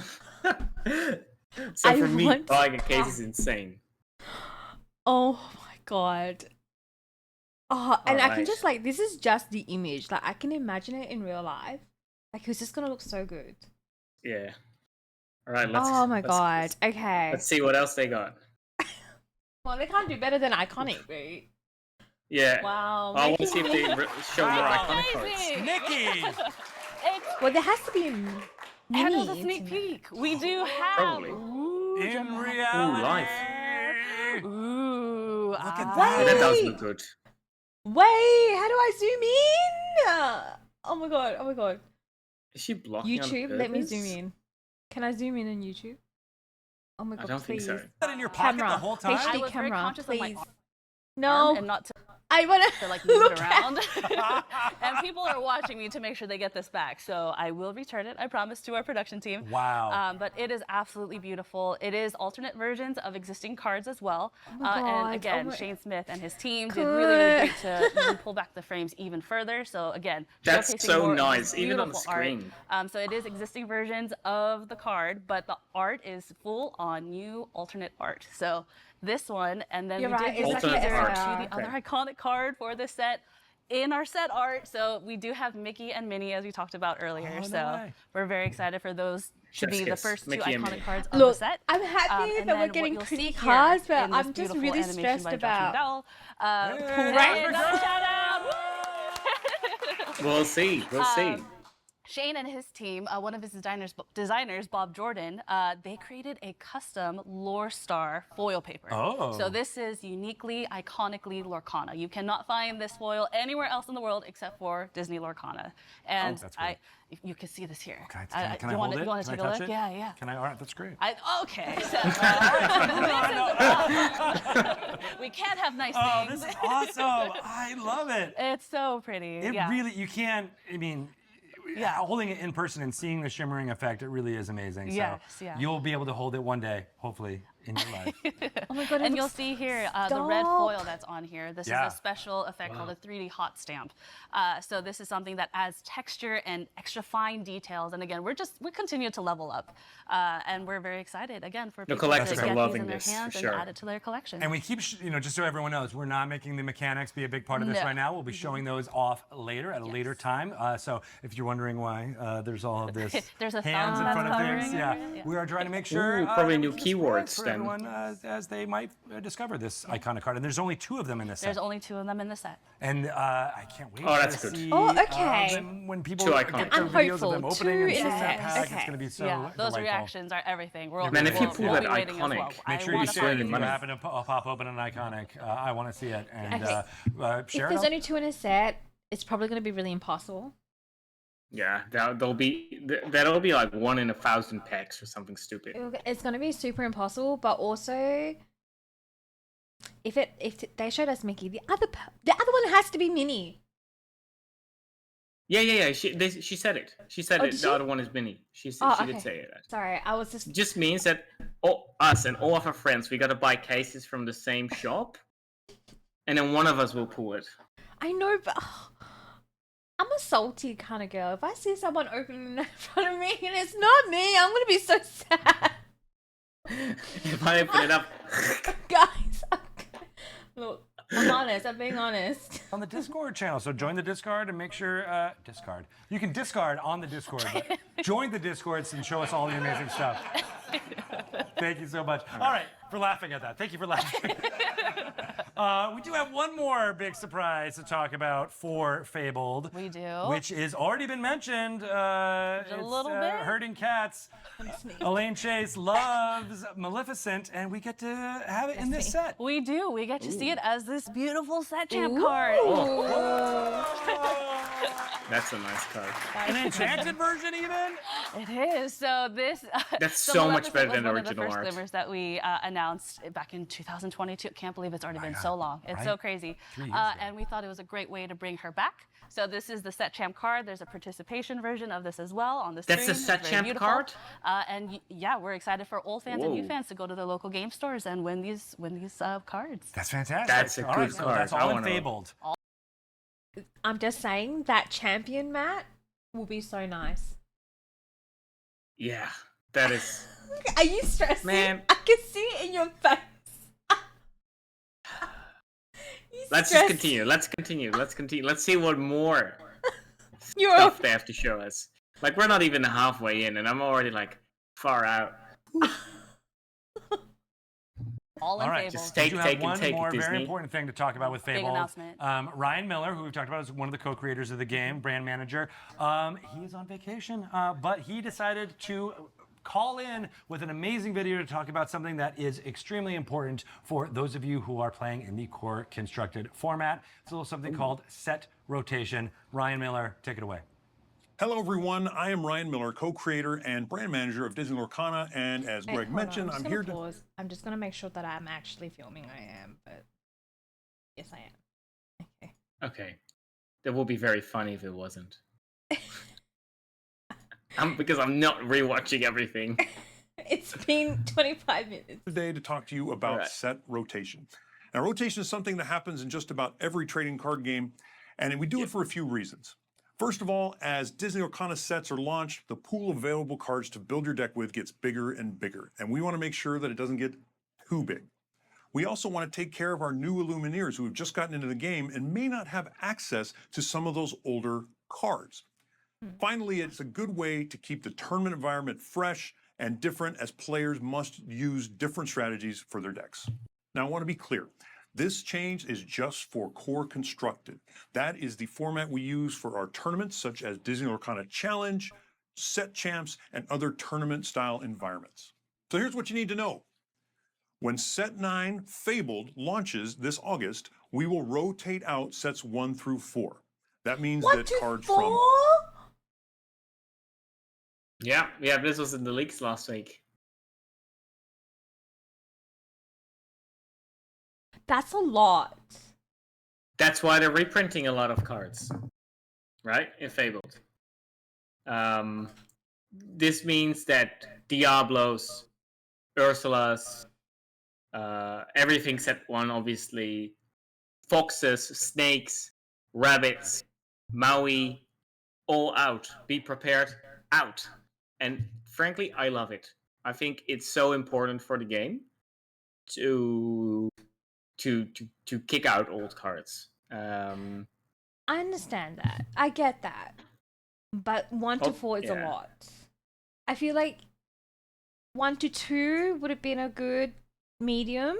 So I for me, want buying a case is insane. Oh my god. Oh, and I can Alright. just like this is just the image. Like I can imagine it in real life. Like it's just gonna look so good. Yeah. All right. Oh my god. Okay. Let's see what else they got. Well, they can't do better than iconic, right? Yeah. Wow. I want to making see if me- they show more Wow. iconic cards. Amazing. Nikki! Well, there has to be a And mini as a sneak internet. peek, we do have. Probably. Ooh, In dramatic. reality. Ooh. Look at Yeah, that. that does Wait. look good. Wait, how do I zoom in? Oh my god. Oh my god. Is she blocking on YouTube, let me purpose? zoom in. Can I zoom in on YouTube? Oh my god, I don't think please. so. That in your pocket Camera. the whole time? HD I was very camera, conscious of my please. arm No, and not to I wanna like move look it at- around. And people are watching me to make sure they get this back. So I will return it, I promise, to our production team. Wow. But it is absolutely beautiful. It is alternate versions of existing cards as well. my God. And again, Oh my- Shane Smith and his team did really, really great to even pull back the frames even further. So again, That's showcasing so more of this nice, even on the beautiful art. screen. So it is existing versions of the card, but the art is full on new alternate art. So this one, and then You're we right, did give it's a like teaser art. to the Okay. other iconic card for this set in our set art. So we do have Mickey and Minnie, as we talked about earlier. Oh, no so way. we're very excited for those to Chef's be the kiss, first 2 Mickey and iconic Minnie. cards of Look, the set. I'm happy And that we're then what getting you'll pretty see here cards, but in this I'm just beautiful really animation stressed by Josh about. McDowell, Hey, Ryan, Josh shout out! We'll see. We'll see. Shane and his team, one of his designers, Bob Jordan, they created a custom Lore Star foil paper. Oh. So this is uniquely, iconically Lorcana. You cannot find this foil anywhere else in the world except for Disney Lorcana. And that's great. you can see this here. Can I you hold it? You want to Can take I a touch look? it? Yeah, yeah. Can I? All right, that's great. Okay. So, we can't have nice Oh, things. this is awesome. I love it. It's so pretty. It yeah. really, you can't, I mean, holding it in person and seeing the shimmering effect, it really is amazing. Yes, so yeah. you'll be able to hold it one day, hopefully, in your life. Oh my god! And you'll see here the red Stop. foil that's on here. This is a special effect called a 3D hot stamp. So this is something that adds texture and extra fine details. And again, we continue to level up, and we're very excited again for people to collectors get are these loving in their this, for hands sure. and add it to their collection. And we keep, just so everyone knows, we're not making the mechanics be a big part of this No. right now. We'll be showing those off later at a later time. So if you're wondering why there's all of this There's a hands in thumb front of that's things, covering it. we are trying to make sure. probably that new we can keywords spread for then. everyone as they might discover this iconic card. And there's only 2 of them in this There's set. only 2 of them in the set. And I can't wait Oh, that's to good. see Oh, okay. them when people 2 get iconic. their I'm videos hopeful. of them opening 2 and in seeing a that set. pack. It's Okay. going to be so Yeah, those delightful. reactions are everything. We're Man, if you we'll- pull we'll that be waiting as well. iconic, Make I sure you wanna share find it if you money. happen to pop open an iconic. I want to see it. And Okay. share If it there's out. only 2 in a set, it's probably going to be really impossible. Yeah, that'll be like 1 in 1,000 packs or something stupid. It's going to be super impossible, but also if they showed us Mickey, the other one has to be Minnie. Yeah. She said it. She said Oh, it. did The she? other one is Minnie. She Oh, she okay. did say it. Sorry, I was just It just means that us and all of our friends, we got to buy cases from the same shop, and then one of us will pull it. I know, but I'm a salty kind of girl. If I see someone opening in front of me and it's not me, I'm going to be so sad. If I open it up, Guys, look, I'm honest. I'm being honest. On the Discord channel, so join the Discord and make sure discard. You can discard on the Discord, but join the Discords and show us all the amazing stuff. Thank you so much. All right, for laughing at that. Thank you for laughing. We do have one more big surprise to talk about for Fabled. We do. Which has already been mentioned. It's a little bit? Herding Cats. Elaine Chase loves Maleficent, and we get to have it in this set. We do. We get to see it as this beautiful set champ card. that's a nice card. An enchanted version, even? It is. So this. That's so so much Maleficent better was than one original of the first art. glimmers that we announced back in 2022. Can't believe it's already been so long. It's so right? crazy. 3 years ago. And we thought it was a great way to bring her back. So this is the set champ card. There's a participation version of this as well on the screen. That's the set It's very champ beautiful. card? And yeah, we're excited for old fans and new Whoa. fans to go to the local game stores and win these cards. That's fantastic. That's a All good right, so card. that's I all in wanna- Fabled. I'm just saying that champion mat will be so nice. Yeah, that is. Are you stressing? Man. I can see it in your face. You Let's stressed. just continue. Let's continue. Let's see what more You're stuff they have to show us. Like, we're not even halfway in, and I'm already like far out. All in All right, Fabled. just take- we do have one take it, more very Disney. important thing to talk about with Big Fabled. announcement. Ryan Miller, who we've talked about, is one of the co-creators of the game, brand manager. He is on vacation, but he decided to call in with an amazing video to talk about something that is extremely important for those of you who are playing in the core constructed format. It's a little something called set rotation. Ryan Miller, take it away. Hello, everyone. I am Ryan Miller, co-creator and brand manager of Disney Lorcana, and as Greg mentioned, I'm here to... pause. I'm just gonna make sure that I'm actually filming. I am, but yes, I am. Okay. Okay, that would be very funny if it wasn't. Because I'm not rewatching everything. It's been 25 minutes. today to talk to you about Alright. set rotation. Now, rotation is something that happens in just about every trading card game, and we do it for a few reasons. First of all, as Disney Lorcana sets are launched, the pool of available cards to build your deck with gets bigger and bigger, and we want to make sure that it doesn't get too big. We also want to take care of our new Illumineers who have just gotten into the game and may not have access to some of those older cards. Finally, it's a good way to keep the tournament environment fresh and different, as players must use different strategies for their decks. Now, I want to be clear. This change is just for Core Constructed. That is the format we use for our tournaments, such as Disney Lorcana Challenge, Set Champs, and other tournament-style environments. So here's what you need to know. When Set 9 Fabled launches this August, we will rotate out sets 1 through 4. That means that cards from... Yeah, this was in the leaks last week. That's a lot. That's why they're reprinting a lot of cards, right? In Fabled. This means that Diablos, Ursulas, everything set 1, obviously, foxes, snakes, rabbits, Maui, all out. Be prepared, out. And frankly, I love it. I think it's so important for the game to kick out old cards. I understand that. I get that. But 1 to 4 is a lot. I feel like 1 to 2 would have been a good medium.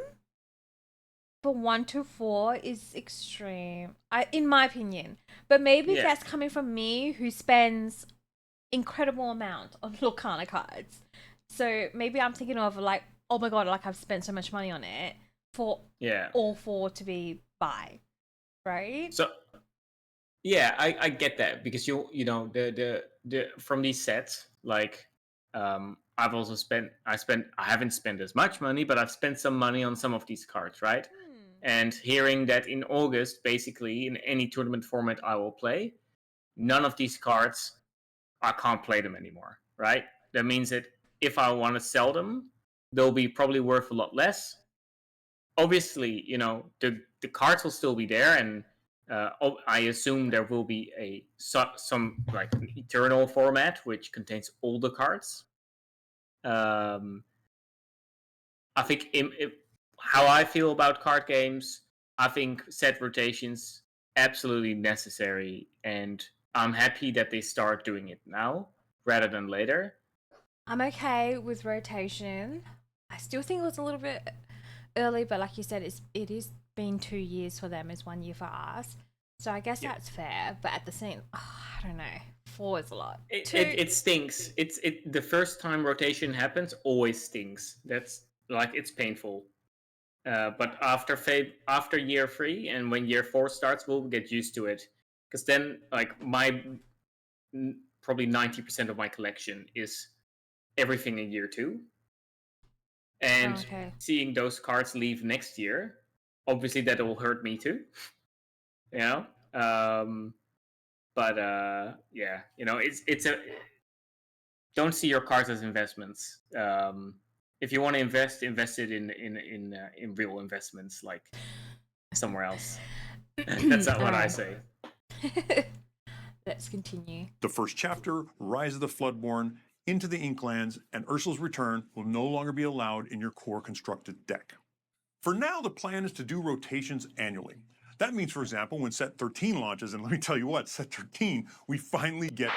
But 1 to 4 is extreme, in my opinion. But maybe that's coming from me, who spends incredible amount on Lorcana cards. So maybe I'm thinking of like, oh my god, like I've spent so much money on it for all 4 to be buy, right? So I get that, because you know the from these sets, like I've also I haven't spent as much money, but I've spent some money on some of these cards, right? And hearing that in August, basically in any tournament format I will play, none of these cards, I can't play them anymore, right? That means that if I want to sell them, they'll be probably worth a lot less. Obviously, you know, the cards will still be there, and I assume there will be some like an eternal format which contains all the cards. I think how I feel about card games, I think set rotations absolutely necessary, and I'm happy that they start doing it now rather than later. I'm okay with rotation. I still think it was a little bit early, but like you said, it is been 2 years for them, is 1 year for us. So I guess that's fair. But at the same, I don't know, 4 is a lot. It stinks. The first time rotation happens always stinks. That's like, it's painful. But after year 3 and when year 4 starts, we'll get used to it. Because then, like, probably 90% of my collection is everything in year 2. And seeing those cards leave next year, obviously that will hurt me too. You know? You know, don't see your cards as investments. If you want to invest it in real investments, like somewhere else. That's not what I say. Let's continue. The first chapter, Rise of the Floodborn, Into the Inklands, and Ursula's Return will no longer be allowed in your core constructed deck. For now, the plan is to do rotations annually. That means, for example, when set 13 launches, and let me tell you what, set 13, we finally get...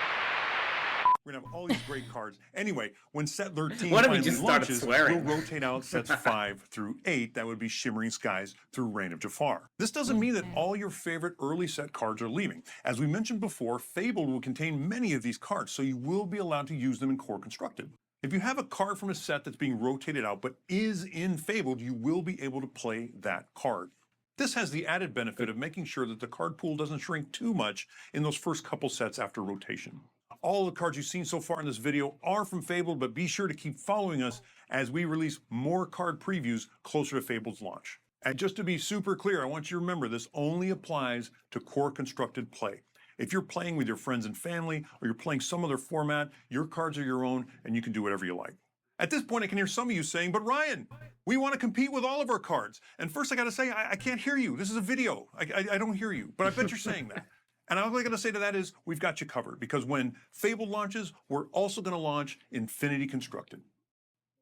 We're going to have all these great cards. Anyway, when set 13 finally launches, we'll rotate out sets 5 through 8. That would be Shimmering Skies through Reign of Jafar. This doesn't mean that all your favorite early set cards are leaving. As we mentioned before, Fabled will contain many of these cards, so you will be allowed to use them in Core Constructed. If you have a card from a set that's being rotated out but is in Fabled, you will be able to play that card. This has the added benefit of making sure that the card pool doesn't shrink too much in those first couple sets after rotation. All the cards you've seen so far in this video are from Fabled, but be sure to keep following us as we release more card previews closer to Fabled's launch. And just to be super clear, I want you to remember this only applies to Core Constructed play. If you're playing with your friends and family, or you're playing some other format, your cards are your own, and you can do whatever you like. At this point, I can hear some of you saying, but Ryan, we want to compete with all of our cards. And first I got to say, I can't hear you. This is a video. I don't hear you, but I bet you're saying that. And all I got to say to that is, we've got you covered, because when Fabled launches, we're also going to launch Infinity Constructed.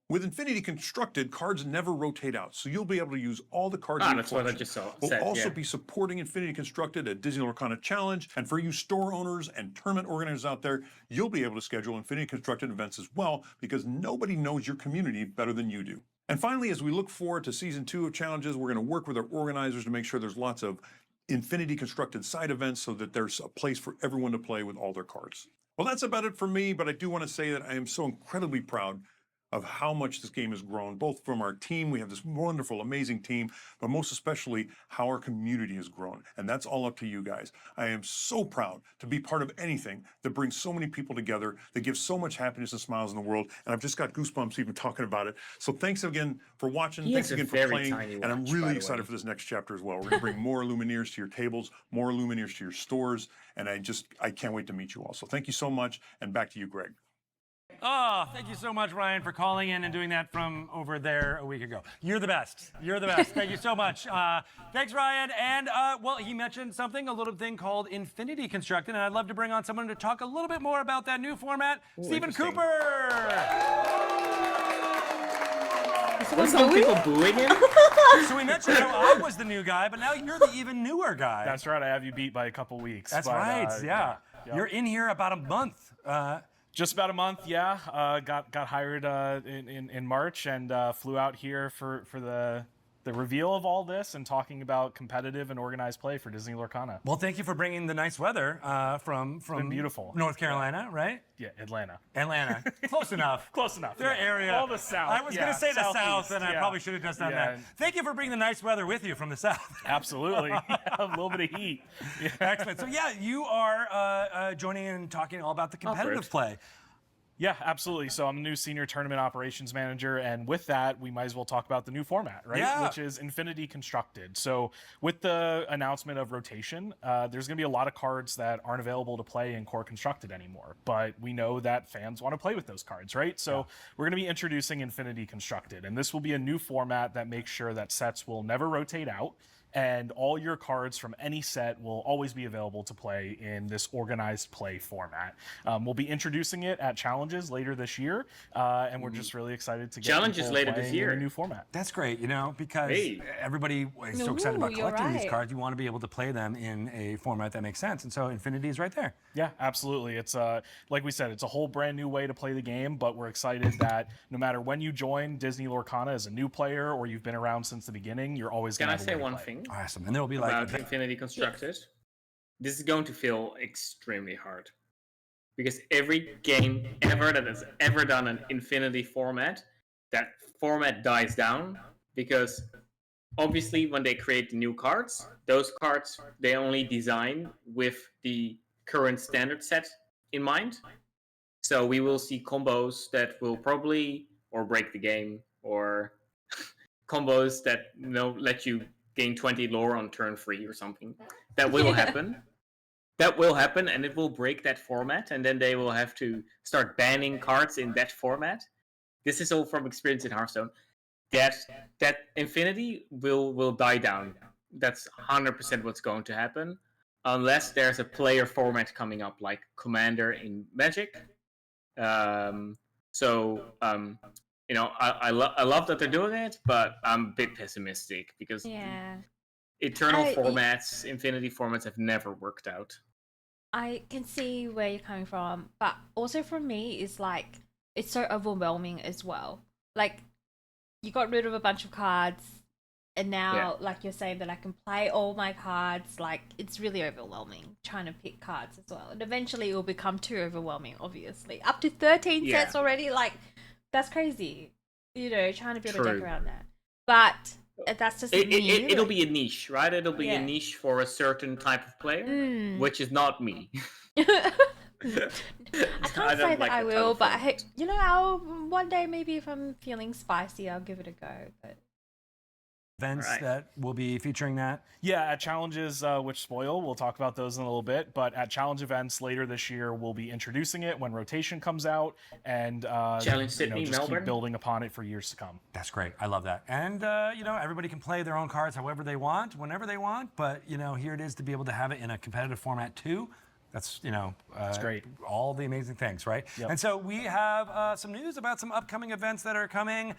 With Infinity Constructed, cards never rotate out, so you'll be able to use all the cards in your collection. That's what I just said. We'll also be supporting Infinity Constructed at Disney Lorcana Challenge, and for you store owners and tournament organizers out there, you'll be able to schedule Infinity Constructed events as well, because nobody knows your community better than you do. And finally, as we look forward to Season 2 of Challenges, we're going to work with our organizers to make sure there's lots of Infinity constructed side events so that there's a place for everyone to play with all their cards. Well, that's about it for me, but I do want to say that I am so incredibly proud of how much this game has grown, both from our team, we have this wonderful, amazing team, but most especially how our community has grown. And that's all up to you guys. I am so proud to be part of anything that brings so many people together, that gives so much happiness and smiles in the world. And I've just got goosebumps even talking about it. So thanks again for watching. Thanks again for playing. And I'm really excited for this next chapter as well. We're gonna bring more Lumineers to your tables, more Lumineers to your stores. And I can't wait to meet you all. So thank you so much. And back to you, Greg. Oh, thank you so much, Ryan, for calling in and doing that from over there a week ago. You're the best. You're the best. Thank you so much. Thanks, Ryan. And, well, he mentioned something, a little thing called Infinity Constructed, and I'd love to bring on someone to talk a little bit more about that new format, Stephen Cooper. Were some people booing him? So we mentioned how I was the new guy, but now you're the even newer guy. That's right. I have you beat by a couple weeks. That's right. Yeah. You're in here about a month. Just about a month, yeah. Got hired in March and flew out here for the reveal of all this and talking about competitive and organized play for Disney Lorcana. Well, thank you for bringing the nice weather from beautiful. North Carolina, right? Yeah, Atlanta. Close enough. Close enough. Their area. All the south. I was going to say the south, and I probably should have just done that. Thank you for bringing the nice weather with you from the south. Absolutely. A little bit of heat. Yeah. Excellent. So, yeah, you are joining in and talking all about the competitive play. Yeah, absolutely. So I'm a new senior tournament operations manager, and with that, we might as well talk about the new format, right? Yeah. Which is Infinity Constructed. So with the announcement of rotation, there's going to be a lot of cards that aren't available to play in Core Constructed anymore, but we know that fans want to play with those cards, right? So we're going to be introducing Infinity Constructed, and this will be a new format that makes sure that sets will never rotate out, and all your cards from any set will always be available to play in this organized play format. We'll be introducing it at Challenges later this year, and we're just really excited to get Challenges later this year. in the new format. That's great, you know, because everybody is so excited about collecting these cards. You want to be able to play them in a format that makes sense, and so Infinity is right there. Yeah, absolutely. It's like we said, it's a whole brand new way to play the game, but we're excited that no matter when you join Disney Lorcana as a new player or you've been around since the beginning, you're always going to have a way to play. Can I say one thing? Awesome. And there'll be about Infinity Constructed. Yes. This is going to feel extremely hard because every game ever that has ever done an Infinity format, that format dies down because obviously when they create the new cards, those cards they only design with the current standard set in mind. So we will see combos that will probably or break the game or combos that let you gain 20 lore on turn 3 or something. That will happen. That will happen, and it will break that format, and then they will have to start banning cards in that format. This is all from experience in Hearthstone. That Infinity will die down. That's 100% what's going to happen, unless there's a player format coming up, like Commander in Magic. I love that they're doing it, but I'm a bit pessimistic because Eternal formats, Infinity formats have never worked out. I can see where you're coming from, but also for me, it's like it's so overwhelming as well. Like you got rid of a bunch of cards, and now, like you're saying, that I can play all my cards. Like it's really overwhelming trying to pick cards as well, and eventually it will become too overwhelming. Obviously, up to 13 sets already. Like that's crazy. Trying to build a deck around that, but. That's just it'll be a niche, right? It'll be a niche for a certain type of player, which is not me. I can't say that I will, but I'll one day maybe if I'm feeling spicy, I'll give it a go. But events that will be featuring that? Yeah, at Challenges, which spoil, we'll talk about those in a little bit, but at Challenge events later this year, we'll be introducing it when rotation comes out, and Challenge Sydney, just Melbourne. keep building upon it for years to come. That's great. I love that. And, everybody can play their own cards however they want, whenever they want, but, here it is to be able to have it in a competitive format too. That's, that's great. All the amazing things, right? Yep. And so we have some news about some upcoming events that are coming.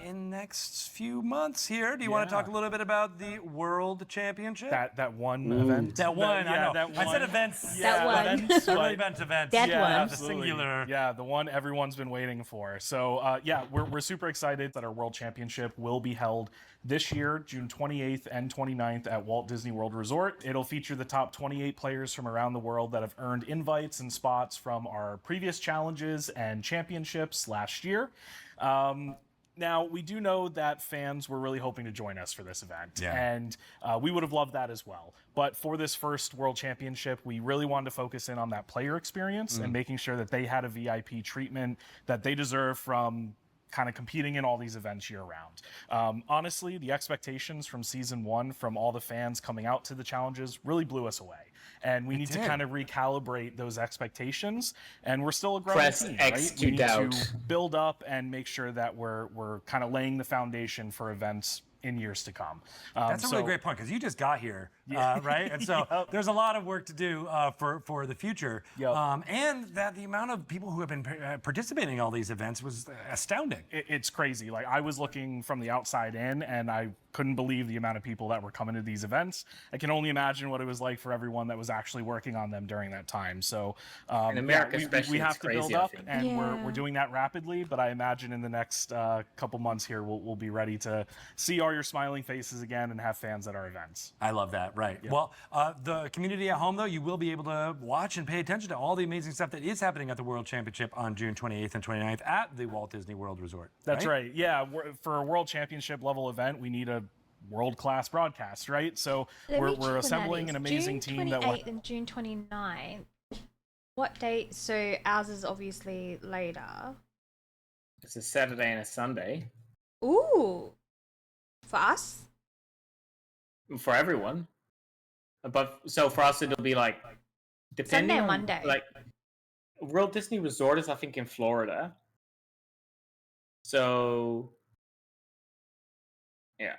in next few months here. Do you want to talk a little bit about the World Championship? That one event. That one, I know. That one. I said events. That one. Events, I really but- meant events. That one. The Absolutely. singular. Yeah, the one everyone's been waiting for. So we're super excited that our World Championship will be held this year, June 28th and 29th at Walt Disney World Resort. It'll feature the top 28 players from around the world that have earned invites and spots from our previous challenges and championships last year. Now, we do know that fans were really hoping to join us for this event, and we would have loved that as well. But for this first World Championship, we really wanted to focus in on that player experience and making sure that they had a VIP treatment that they deserve from kind of competing in all these events year round. Honestly, the expectations from season 1 from all the fans coming out to the challenges really blew us away. And we need to kind of recalibrate those expectations. And we're still a growing Press team, X right? to We need doubt. to build up and make sure that we're kind of laying the foundation for events in years to come. That's a really great point, because you just got here, right? And so there's a lot of work to do for the future. And that the amount of people who have been participating in all these events was astounding. It's crazy. Like, I was looking from the outside in, and I couldn't believe the amount of people that were coming to these events. I can only imagine what it was like for everyone that was actually working on them during that time. So In America, especially, we have it's to crazy, build I up, think. and we're doing that rapidly. But I imagine in the next couple months here, we'll be ready to see all your smiling faces again and have fans at our events. I love that, right. Well, the community at home, though, you will be able to watch and pay attention to all the amazing stuff that is happening at the World Championship on June 28th and 29th at the Walt Disney World Resort. That's right. Yeah, for a World Championship level event, we need a world-class broadcast, right? So we're assembling an amazing team that June 28th and June 29th. What date? So ours is obviously later. It's a Saturday and a Sunday Ooh. For us? for everyone. But so for us, it'll be like depending Sunday or on Monday? like World Disney Resort is, I think, in Florida. So yeah.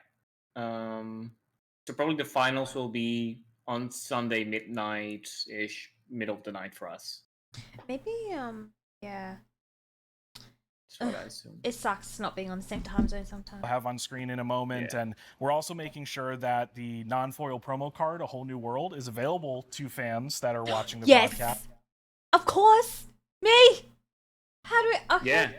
So probably the finals will be on Sunday midnight-ish, middle of the night for us. Maybe, yeah. That's what I assume. It sucks not being on the same time zone sometimes. we'll have on screen in a moment. And we're also making sure that the non-foil promo card, A Whole New World, is available to fans that are watching the Yes! broadcast. Of course! Me! How do we... Okay. Yeah.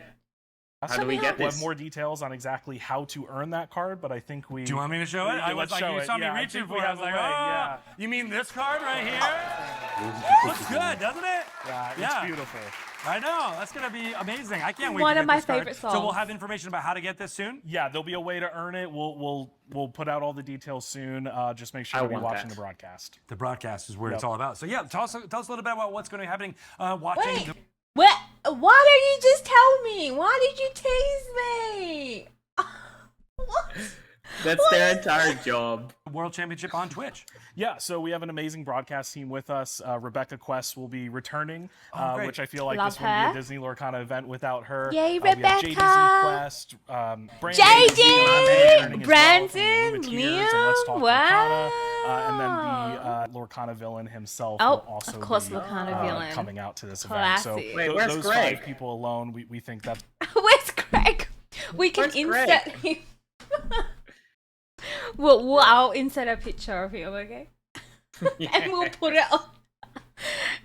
How do we get We'll this? have more details on exactly how to earn that card, but I think we... Do you want me to show it? I was Let's like, show you it. saw me Yeah, I reaching think for we it. I have was like, a way, oh, you mean this card right here? Looks good, doesn't it? Yeah, it's beautiful. I know. That's going to be amazing. I can't wait One to of get my this card. favorite So we'll songs. have information about how to get this soon? Yeah, there'll be a way to earn it. We'll put out all the details soon. Just make sure I to be want watching that. the broadcast. The broadcast is where it's all about. So yeah, tell us a little bit about what's going to be happening. Watching. Wait! What? Why don't you just tell me? Why did you tease me? What? That's their entire job. World Championship on Twitch. Yeah, so we have an amazing broadcast team with us. Rebecca Quest will be returning, great. which I feel like Love this wouldn't be her. a Disney Lorcana event without her. Yay, We have Rebecca! JDZ Quest, Brandon, JD! Brandon, Brandon, and Let's Talk Liam, Lorcana, and then the Lorcana villain himself Oh, will also of course, be Lorcana villain. coming out to this Classy. event. So Wait, where's those Greg? 5 people alone, we think that Where's Greg? We can Where's insert him. I'll insert a picture of him, okay? And we'll put it on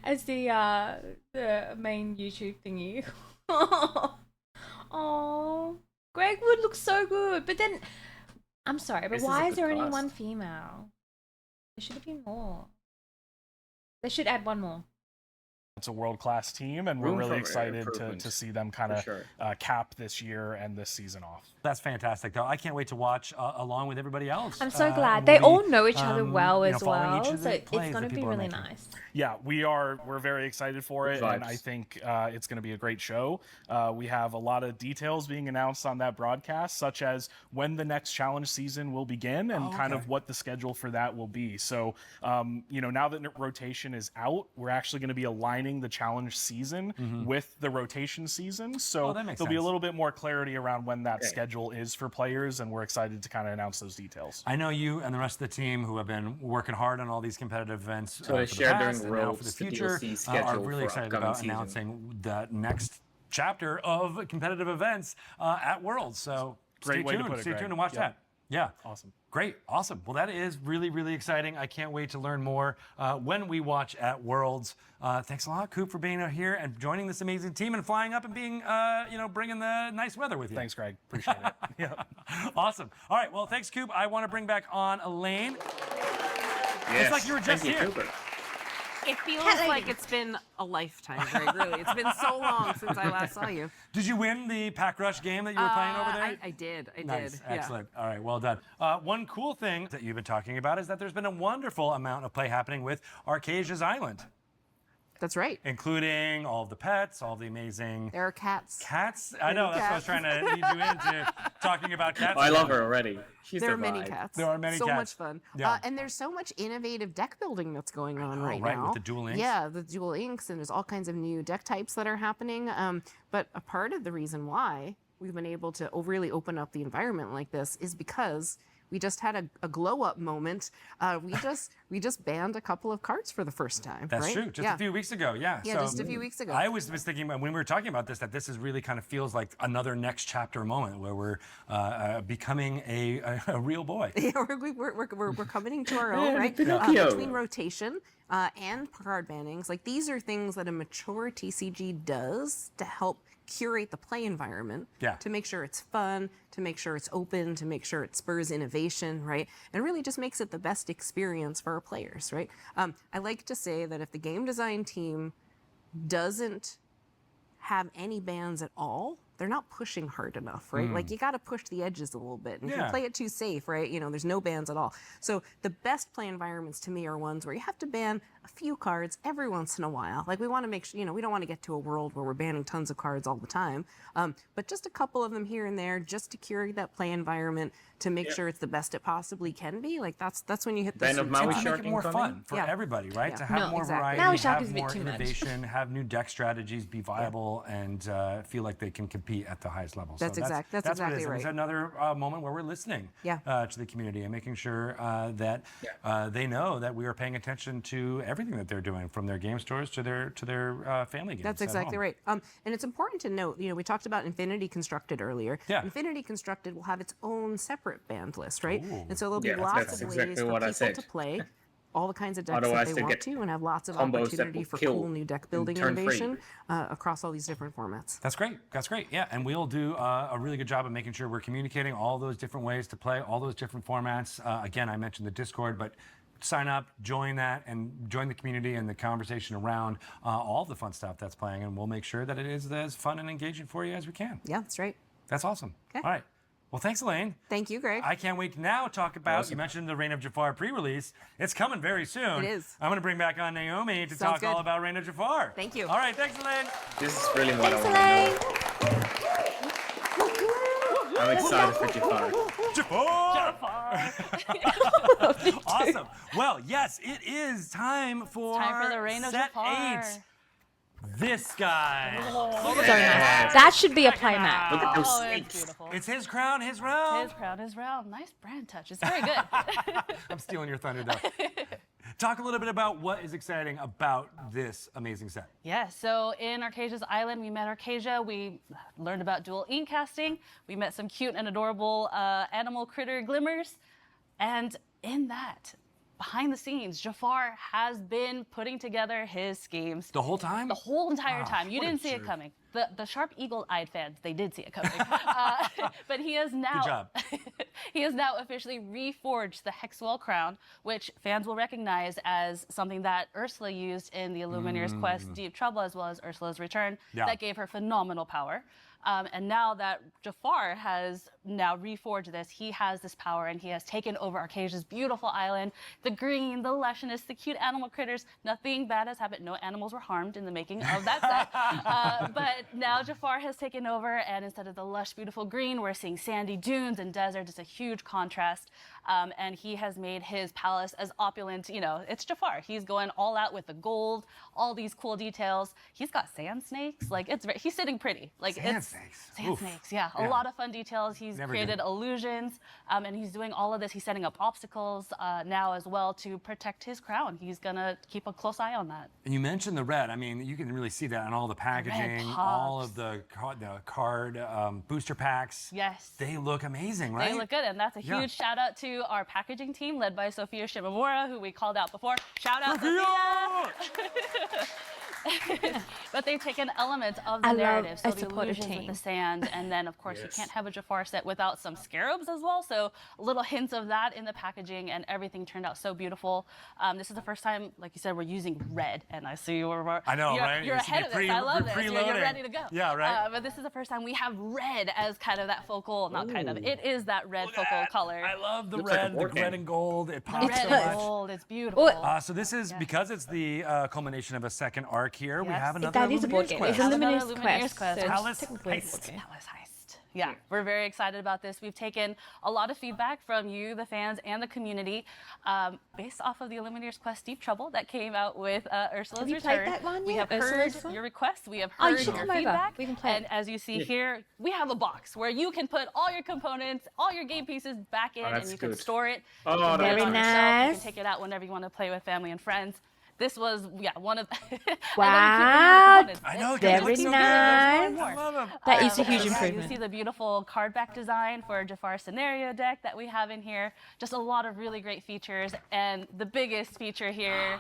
as the main YouTube thingy. Oh, Greg would look so good, but then I'm sorry, but This is a why is good there only cast. one female? There should have been more. They should add one more. it's a world-class team, and we're Room really for excited improvement, to see them kind for of sure. cap this year and this season off. That's fantastic, though. I can't wait to watch along with everybody else. I'm so and glad. we'll They be, all know each other well you know, as following well, each of so the it's plays going that to be people are really making. nice. Yeah, we're very excited for it, and Vibes. I think it's going to be a great show. We have a lot of details being announced on that broadcast, such as when the next challenge season will begin and kind of what the schedule for that will be. So, now that rotation is out, we're actually going to be aligning the challenge season with the rotation season. So that makes there'll be a sense. little bit more clarity around when that schedule is for players, and we're excited to kind of announce those details. I know you and the rest of the team who have been working hard on all these competitive events So I for the shared past during and now for the Ropes the future DLC are schedule really for excited upcoming about season. announcing the next chapter of competitive events at Worlds. So Great way to put it, Stay Greg. tuned and watch Yep. that. Yeah. Awesome. Great. Awesome. Well, that is really, really exciting. I can't wait to learn more when we watch at Worlds. Thanks a lot, Coop, for being out here and joining this amazing team and flying up and being, bringing the nice weather with you. Thanks, Greg. Appreciate it. Yeah. Awesome. All right. Well, thanks, Coop. I want to bring back on Elaine. Yes. It's like you were just Thank you, here. Cooper. It feels like it's been a lifetime, Greg, really. It's been so long since I last saw you. Did you win the Pack Rush game that you were playing over there? I did. Nice. did. Yeah. Excellent. All right. Well done. One cool thing that you've been talking about is that there's been a wonderful amount of play happening with Arcasia's Island, That's right. including all of the pets, all the amazing There are cats. cats. I know. That's what I was trying to lead you into talking about cats. Oh, I love her already. She's There the are many vibe. cats. There are many so cats. much fun. Yeah. And there's so much innovative deck building that's going on right right, now. with the dual inks. Yeah, the dual inks, and there's all kinds of new deck types that are happening. But a part of the reason why we've been able to really open up the environment like this is because we just had a glow up moment. We just banned a couple of cards for the first time. That's right? true. Just yeah. a few weeks ago. Yeah. Yeah, just a few weeks ago. I was thinking when we were talking about this that this is really kind of feels like another next chapter moment where we're becoming a real boy. Yeah, we're coming into our own, right? Pinocchio. Between rotation and card bannings, like these are things that a mature TCG does to help curate the play environment, Yeah. to make sure it's fun, to make sure it's open, to make sure it spurs innovation, right? And really just makes it the best experience for our players, right? I like to say that if the game design team doesn't have any bans at all, they're not pushing hard enough, right? Like you got to push the edges a little bit. And if Yeah. you play it too safe, right? There's no bans at all. So the best play environments to me are ones where you have to ban a few cards every once in a while. Like we want to make sure, we don't want to get to a world where we're banning tons of cards all the time. But just a couple of them here and there, just to curate that play environment, to make sure it's the best it possibly can be. Like that's when you hit the Ban of sweet Maui To spot. make Shark it more incoming? fun for Yeah. everybody, right? Yeah. To have No, more exactly. variety, Maui Shark have is a bit more too much. innovation, have new deck strategies, be viable, and feel like they can compete at the highest level. That's so exact- that's what it exactly is. And right. It's another moment where we're listening Yeah. to the community and making sure that they know that we are paying attention to everything that they're doing, from their game stores to their family games. That's at exactly home. right. And it's important to note, we talked about Infinity Constructed earlier. Yeah. Infinity Constructed will have its own separate banned list, right? Ooh. And so there'll be Yeah, lots that's of exactly ways for what I people said. to play all the kinds of decks Otherwise that they they want get to, and have lots of combos that opportunity will for kill cool new deck building turn free. innovation across all these different formats. That's great. That's great. Yeah, and we'll do a really good job of making sure we're communicating all those different ways to play, all those different formats. Again, I mentioned the Discord, but sign up, join that, and join the community and the conversation around all the fun stuff that's playing, and we'll make sure that it is as fun and engaging for you as we can. Yeah, that's right. That's awesome. Okay. All right. Well, thanks, Elaine. Thank you, Greg. I can't wait to now talk about, Awesome. you mentioned the Reign of Jafar pre-release. It's coming very soon. It is. I'm going to bring back on Naomi to Sounds talk all good. about Reign of Jafar. Thank you. All right, thanks, Elaine. This is really what Thanks, I Elaine. want to know. I'm excited for Jafar. Jafar! Awesome. Well, yes, it is time for, Time for the Reign of set Jafar. 8. This guy. So nice. That should be a playmat. Look at those Oh, it's snakes. beautiful. It's his crown, his realm. His crown is round. Nice brand touch. It's very good. I'm stealing your thunder, though. Talk a little bit about what is exciting about this amazing set. Yeah, so in Arcasia's Island, we met Arcasia. We learned about dual ink casting. We met some cute and adorable animal critter glimmers. And in that, behind the scenes, Jafar has been putting together his schemes The whole time? the whole entire Ah, time. You what a didn't see it jerk. coming. The sharp eagle-eyed fans, they did see it coming. But he has now Good job. he has now officially reforged the Hexwell crown, which fans will recognize as something that Ursula used in the Illumineer's quest Deep Trouble, as well as Ursula's Return. Yeah. That gave her phenomenal power. And now that Jafar has now reforged this, he has this power, and he has taken over Arcasia's beautiful island. The green, the lushness, the cute animal critters. Nothing bad has happened. No animals were harmed in the making of that set. But now Jafar has taken over, and instead of the lush, beautiful green, we're seeing sandy dunes and desert. It's a huge contrast. and he has made his palace as opulent. You know, it's Jafar. He's going all out with the gold, all these cool details. He's got sand snakes. Like he's sitting pretty. Like Sand it's snakes. sand Oof. snakes. Yeah, a Yeah. lot of fun details. He's Never created did. illusions, and he's doing all of this. He's setting up obstacles now as well to protect his crown. He's gonna keep a close eye on that. And you mentioned the red. I mean, you can really see that in all the packaging, all of the card booster packs. Yes. They look amazing, right? They look good, and that's a Yeah. huge shout out to our packaging team led by Sophia Shimamura, who we called out before. Shout out, Sophia! But they've taken elements of the narrative, so a the supportive illusions team. with the sand, and then of course you Yes. can't have a Jafar set without some scarabs as well. So little hints of that in the packaging, and everything turned out so beautiful. This is the first time, like you said, we're using red, and I see you're I know, you're, right? You're You see me ahead of this. I love this. You're preloading. ready to go. Yeah, right. But this is the first time we have red as kind of that focal, not kind of. It is that red Look at focal that. color. I love the Looks like a red, the board red game. and gold. It pops Red so and much. gold. It's beautiful. So this is because it's the culmination of a second arc here. We Yes. have another That is a board Lumineers game. quest. It's a Another Lumineers Lumineers quest. quest. So it's Palace technically a board Heist. game. Palace Heist. Yeah, we're very excited about this. We've taken a lot of feedback from you, the fans, and the community based off of the Lumineers Quest Deep Trouble that came out with Ursula's Have you Return. played that one We yet, have Ursula's heard one? your requests. We have Oh, you heard should your come over. feedback. We can play And it. as you see here, we have a box where you can put all your components, all your game pieces back in, and that's you can good. store it. Oh, You can put it Very on your shelf. You nice. can take it out whenever you want to play with family and friends. This was, one of. And then you keep Wow. bringing the components. I know, It guys, Very looks so good. There's more nice. and more. I love them. That is a huge You improvement. see the beautiful card back design for Jafar scenario deck that we have in here. Just a lot of really great features. And the biggest feature here.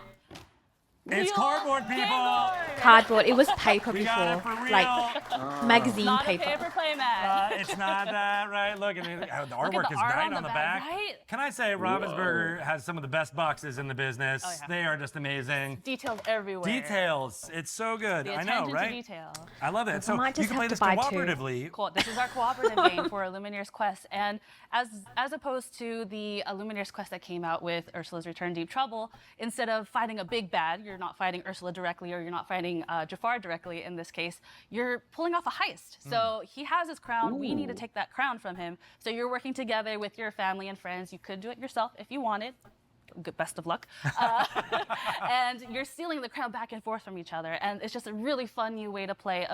It's real cardboard, game people. board. Cardboard. It was paper We got it before, for real. like magazine Not paper. a paper playmat. It's not that, right? Look, and the artwork the is art nice on on the the back, back. right? Can I say Ravensburger has some of the best boxes in the business? Oh, yeah. They are just amazing. Details everywhere. Details. It's so good. The I attention know, to right? detail. I love it. So might you just can play have this to buy two. cooperatively. Cool. This is our cooperative game for Lumineers Quest, and as opposed to the Lumineers Quest that came out with Ursula's Return Deep Trouble, instead of fighting a big bad, you're not fighting Ursula directly, or you're not fighting Jafar directly. In this case, you're pulling off a heist. So he has his crown. We need to take that crown from him. So you're working together with your family and friends. You could do it yourself if you wanted. Good, best of luck. And you're stealing the crown back and forth from each other. And it's just a really fun new way to play.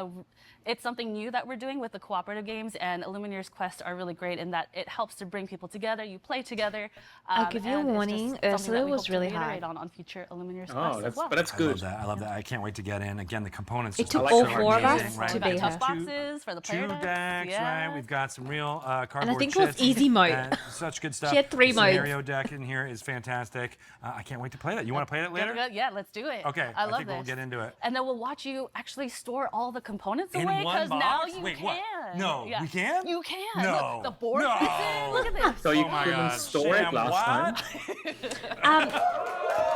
It's something new that we're doing with the cooperative games, and Lumineers Quest are really great in that it helps to bring people together. You play together. I'll give you a and it's warning, just something Ursula that we was hope to really reiterate hard. on future Lumineers Oh, Quests as that's well. but that's I good. love that. I love that. I can't wait to get in. Again, the components. It just took look all so four of us amazing, to right? be We've got here. tough boxes for the player Two decks. decks, Yeah. right? We've got some real cardboard And I think it was shits easy mode. and such good stuff. She had 3 the modes. Scenario deck in here is fantastic. I can't wait to play that. You want to play that later? Yeah, let's do it. Okay, I I love think this. we'll get into it. And then we'll watch you actually store all the components In away, one because now box? you Wait, can. what? No, we can? You can. No. Look, the board No. fits in. Look at this. So you Oh my couldn't God. store it Sham, last time. what?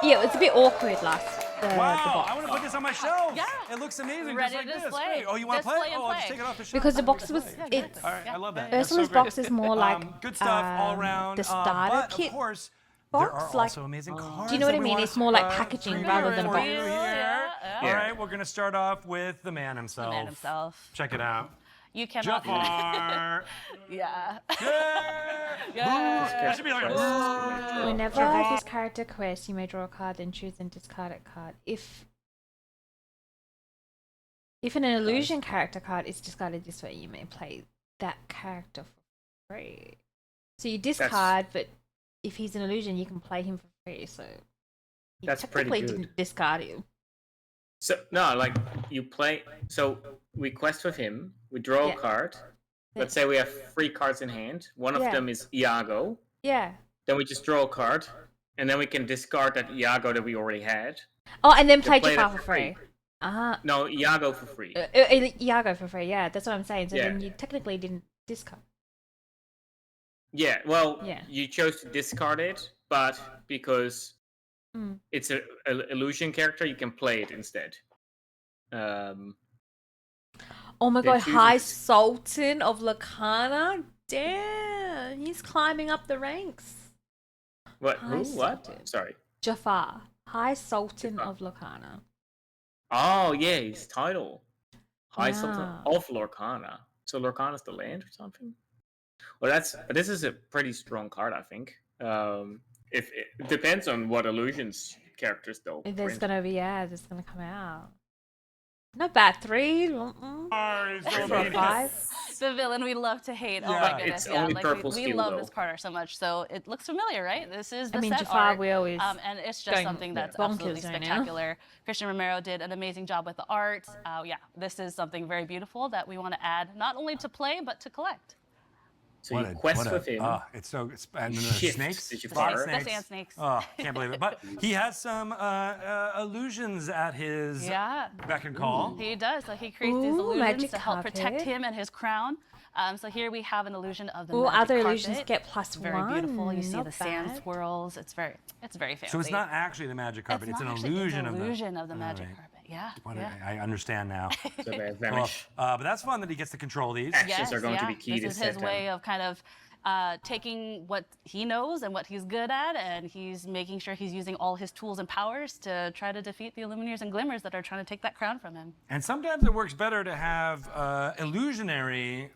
Yeah, it's a bit awkward last. The Wow, box. I want to put this on my shelf. Yeah. It looks amazing, Ready just like to this. display. Great. Oh, you want to play? Display and Oh, I'll just play. take it off the shelf. Because the box was, it's All right, I love that. That's so Ursula's great. box is more like good stuff all around. the starter but kit of course, box, there are like- also amazing cards. Do you know what that I we mean? wanna, It's more like packaging preview rather than a for box. you here. Yeah. All right, we're gonna start off with the man himself. Man himself. Check it out. You cannot. Jafar. Yeah. Yeah. It should be like a. Whenever Jafar. this character quests, you may draw a card, then choose and discard a card. If an illusion character card is discarded this way, you may play that character for free. So you discard, but if he's an illusion, you can play him for free. So you That's pretty technically good. didn't discard him. So no, like you play. So we quest with him. We draw Yeah. a card. Let's say we have 3 cards in hand. One of Yeah. them is Iago. Yeah. Then we just draw a card, and then we can discard that Iago that we already had. Oh, and then play play Jafar that for for free. free. Ah. No, Iago for free. Iago for free. Yeah, that's what I'm saying. So Yeah. then you technically didn't discard. Yeah. Well, Yeah. you chose to discard it, but because Mm. it's a illusion character, you can play it instead. Oh my They god, choose High it. Sultan of Lorcana? Damn, he's climbing up the ranks. What? High Who? What? Sultan. Sorry. Jafar, High Sultan Jafar. of Lorcana. Oh yeah, his title. High Sultan Yeah. of Lorcana. So Lorcana's the land or something? Well, this is a pretty strong card, I think. If it depends on what illusions characters though. If for there's instance. gonna be there's gonna come out. Not bad. 3. Stars, For a Lorcana. 5. The villain we love to hate. Oh Yeah. my goodness. It's Yeah, only like purple we steel, love though. this card art so much. So it looks familiar, right? This is the I mean, set Jafar, art. we always And it's just going something that's bonkers absolutely right now. spectacular. Christian Romero did an amazing job with the art. Yeah, this is something very beautiful that we want to add not only to play but to collect. So you quest with him. It's so and then the Shift snakes. the A lot of Jafar. The sand snakes. Oh, can't believe it. But he has some illusions at his Yeah. beck and call. He does. So he creates these Ooh, illusions magic to help protect carpet. him and his crown. So here we have an illusion of the Ooh, magic other carpet. illusions get plus Very 1. beautiful. You see Not the sand bad. swirls. It's very fancy. So it's not actually the magic carpet. It's an not actually- illusion it's of an illusion of the All magic right. carpet. Yeah. What yeah. I understand now. So they Well, vanish. but that's fun that he gets to control these. Actions are going to be key This to is his set way of kind of taking what he knows and what he's good at, and he's making sure he's using all his tools and powers to try to defeat the Illuminators and Glimmers that are trying to take that crown from him. And sometimes it works better to have illusionary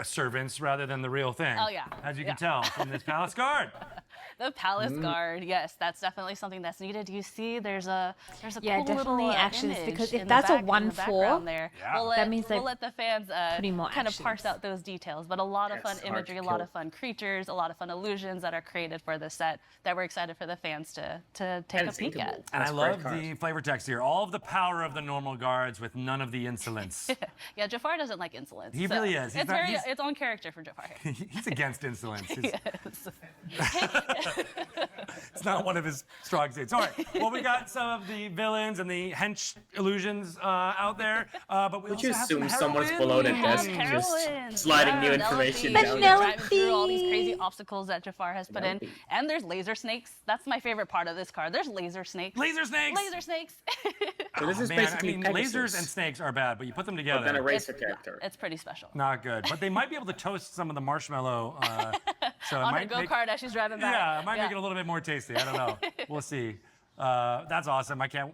servants rather than the real thing. Oh, yeah. As you Yeah. can tell from this palace guard. The Palace Guard, yes, that's definitely something that's needed. You see, there's a Yeah, cool definitely little actions, image because if in that's the a back, in the 1/4, background there. Yeah. That means we'll they're let the fans putting more kind of parse actions. out those details. But a lot of Yes, fun hard to imagery, a lot kill. of fun creatures, a lot of fun illusions that are created for this set that we're excited for the fans to take And a it's peek inkable. at. And I That's a great love card. the flavor text here. All of the power of the normal guards with none of the insolence. Yeah, Jafar doesn't like insolence. He so really is. He's It's not- very he's- its own character for Jafar. He's against insolence. Yes. It's not one of his strong suits. All right. Well, we got some of the villains and the hench illusions out there, but we Would also you have some assume someone's below the heroines. desk Have just heroines. sliding new Yeah, information Penelope. down? Penelope. Driving through all these crazy obstacles that Jafar has put in. Penelope. And there's laser snakes. That's my favorite part of this card. There's laser snakes. Laser snakes. Laser snakes. So this is Man, basically I mean, Pegasus, lasers and snakes are bad, but you put them but together. then a It's- racer character. It's pretty special. Not good. But they might be able to toast some of the marshmallow. So it On her might go make, kart as she's driving back. yeah, it might make it a little bit more tasty. I don't know. We'll see. That's awesome. I can't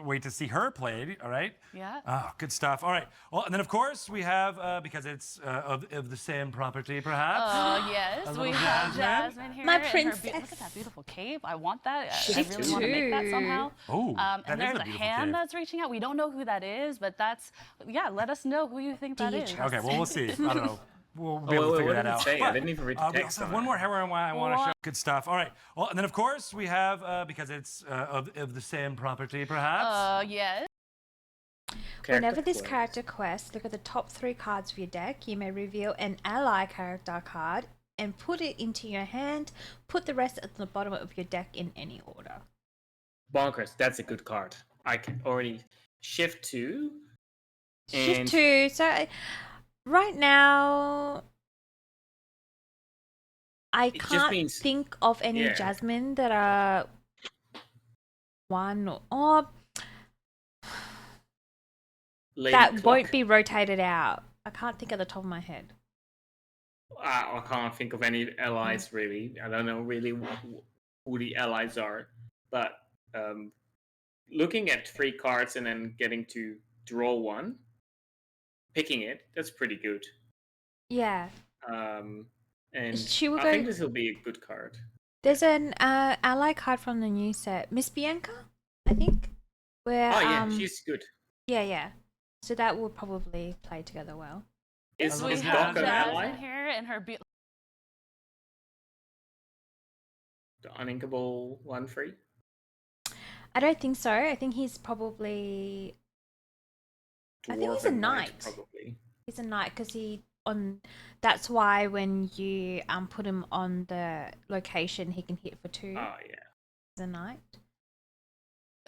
wait to see her played. All right. Yeah. Oh, good stuff. All right. Well, and then of course we have because it's of the same property, perhaps. Oh, yes. A We little have Jasmine. Jasmine here. My and her princess. look at that beautiful cape. I want that. I Shift really want to make that too. somehow. Oh, that and is there's a a beautiful hand cape. that's reaching out. We don't know who that is, but that's, yeah, let us know who you think that you is. trust Okay. Well, we'll see. I don't know. We'll be Oh, able to wait, figure what that did it out. say? I But, didn't even read the we text also have on one it. more heroine I want to What? show. Good stuff. All right. Well, and then of course we have because it's of the same property, perhaps. Yes. Whenever this quest. character quests, look at the top 3 cards of your deck. You may reveal an ally character card and put it into your hand. Put the rest at the bottom of your deck in any order. Bonkers. That's a good card. I can already shift to. Shift And 2. So right now, I just can't means- think of any yeah. Jasmine that are 1 or Lady that Clock. won't be rotated out. I can't think at the top of my head. I can't think of any allies really. I don't know really who the allies are, but looking at 3 cards and then getting to draw one, picking it, that's pretty good. Yeah. And She will I go- think this will be a good card. There's an ally card from the new set, Miss Bianca, I think. Where Oh yeah, she's good. yeah. So that will probably play together well. Is We Is have Doc an ally? Jasmine here and her The uninkable 1/3? I don't think so. I think he's probably I think he's a Dwarven knight. probably. he's a knight because he on. That's why when you put him on the location, he can hit for 2. Oh yeah. He's a knight.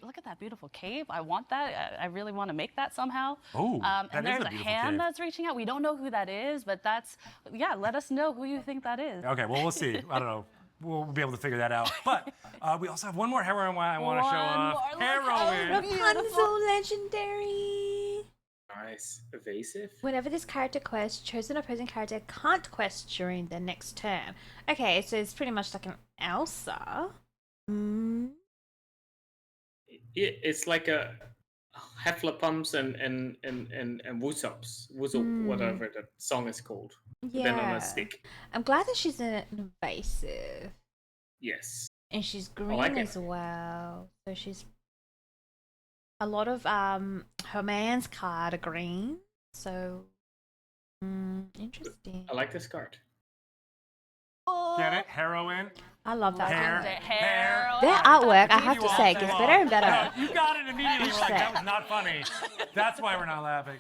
Look at that beautiful cape. I want that. I really want to make that somehow. Oh, that and is there's a a beautiful hand cape. that's reaching out. We don't know who that is, but that's, yeah, let us know who you think that is. Okay, well, we'll see. I don't know. We'll be able to figure that out. But we also have one more heroine I want to show off. One more. Look how Heroine. beautiful. Rapunzel legendary. Nice. Evasive. Whenever this character quests, chosen opposing character can't quest during the next turn. Okay, so it's pretty much like an Elsa. It's like a Hefflepumps and Woosops. Woosop, whatever the song is called. Then on Yeah. a stick. I'm glad that she's an invasive. Yes. And she's I green like it. as well. So she's a lot of her man's card are green. So interesting. I like this card. Get it? Heroine. I love that Hair. card. Hair. Their artwork, I have You to all say, say gets long. better and better. No, you got it immediately. We're like, that was not funny. That's why we're not laughing.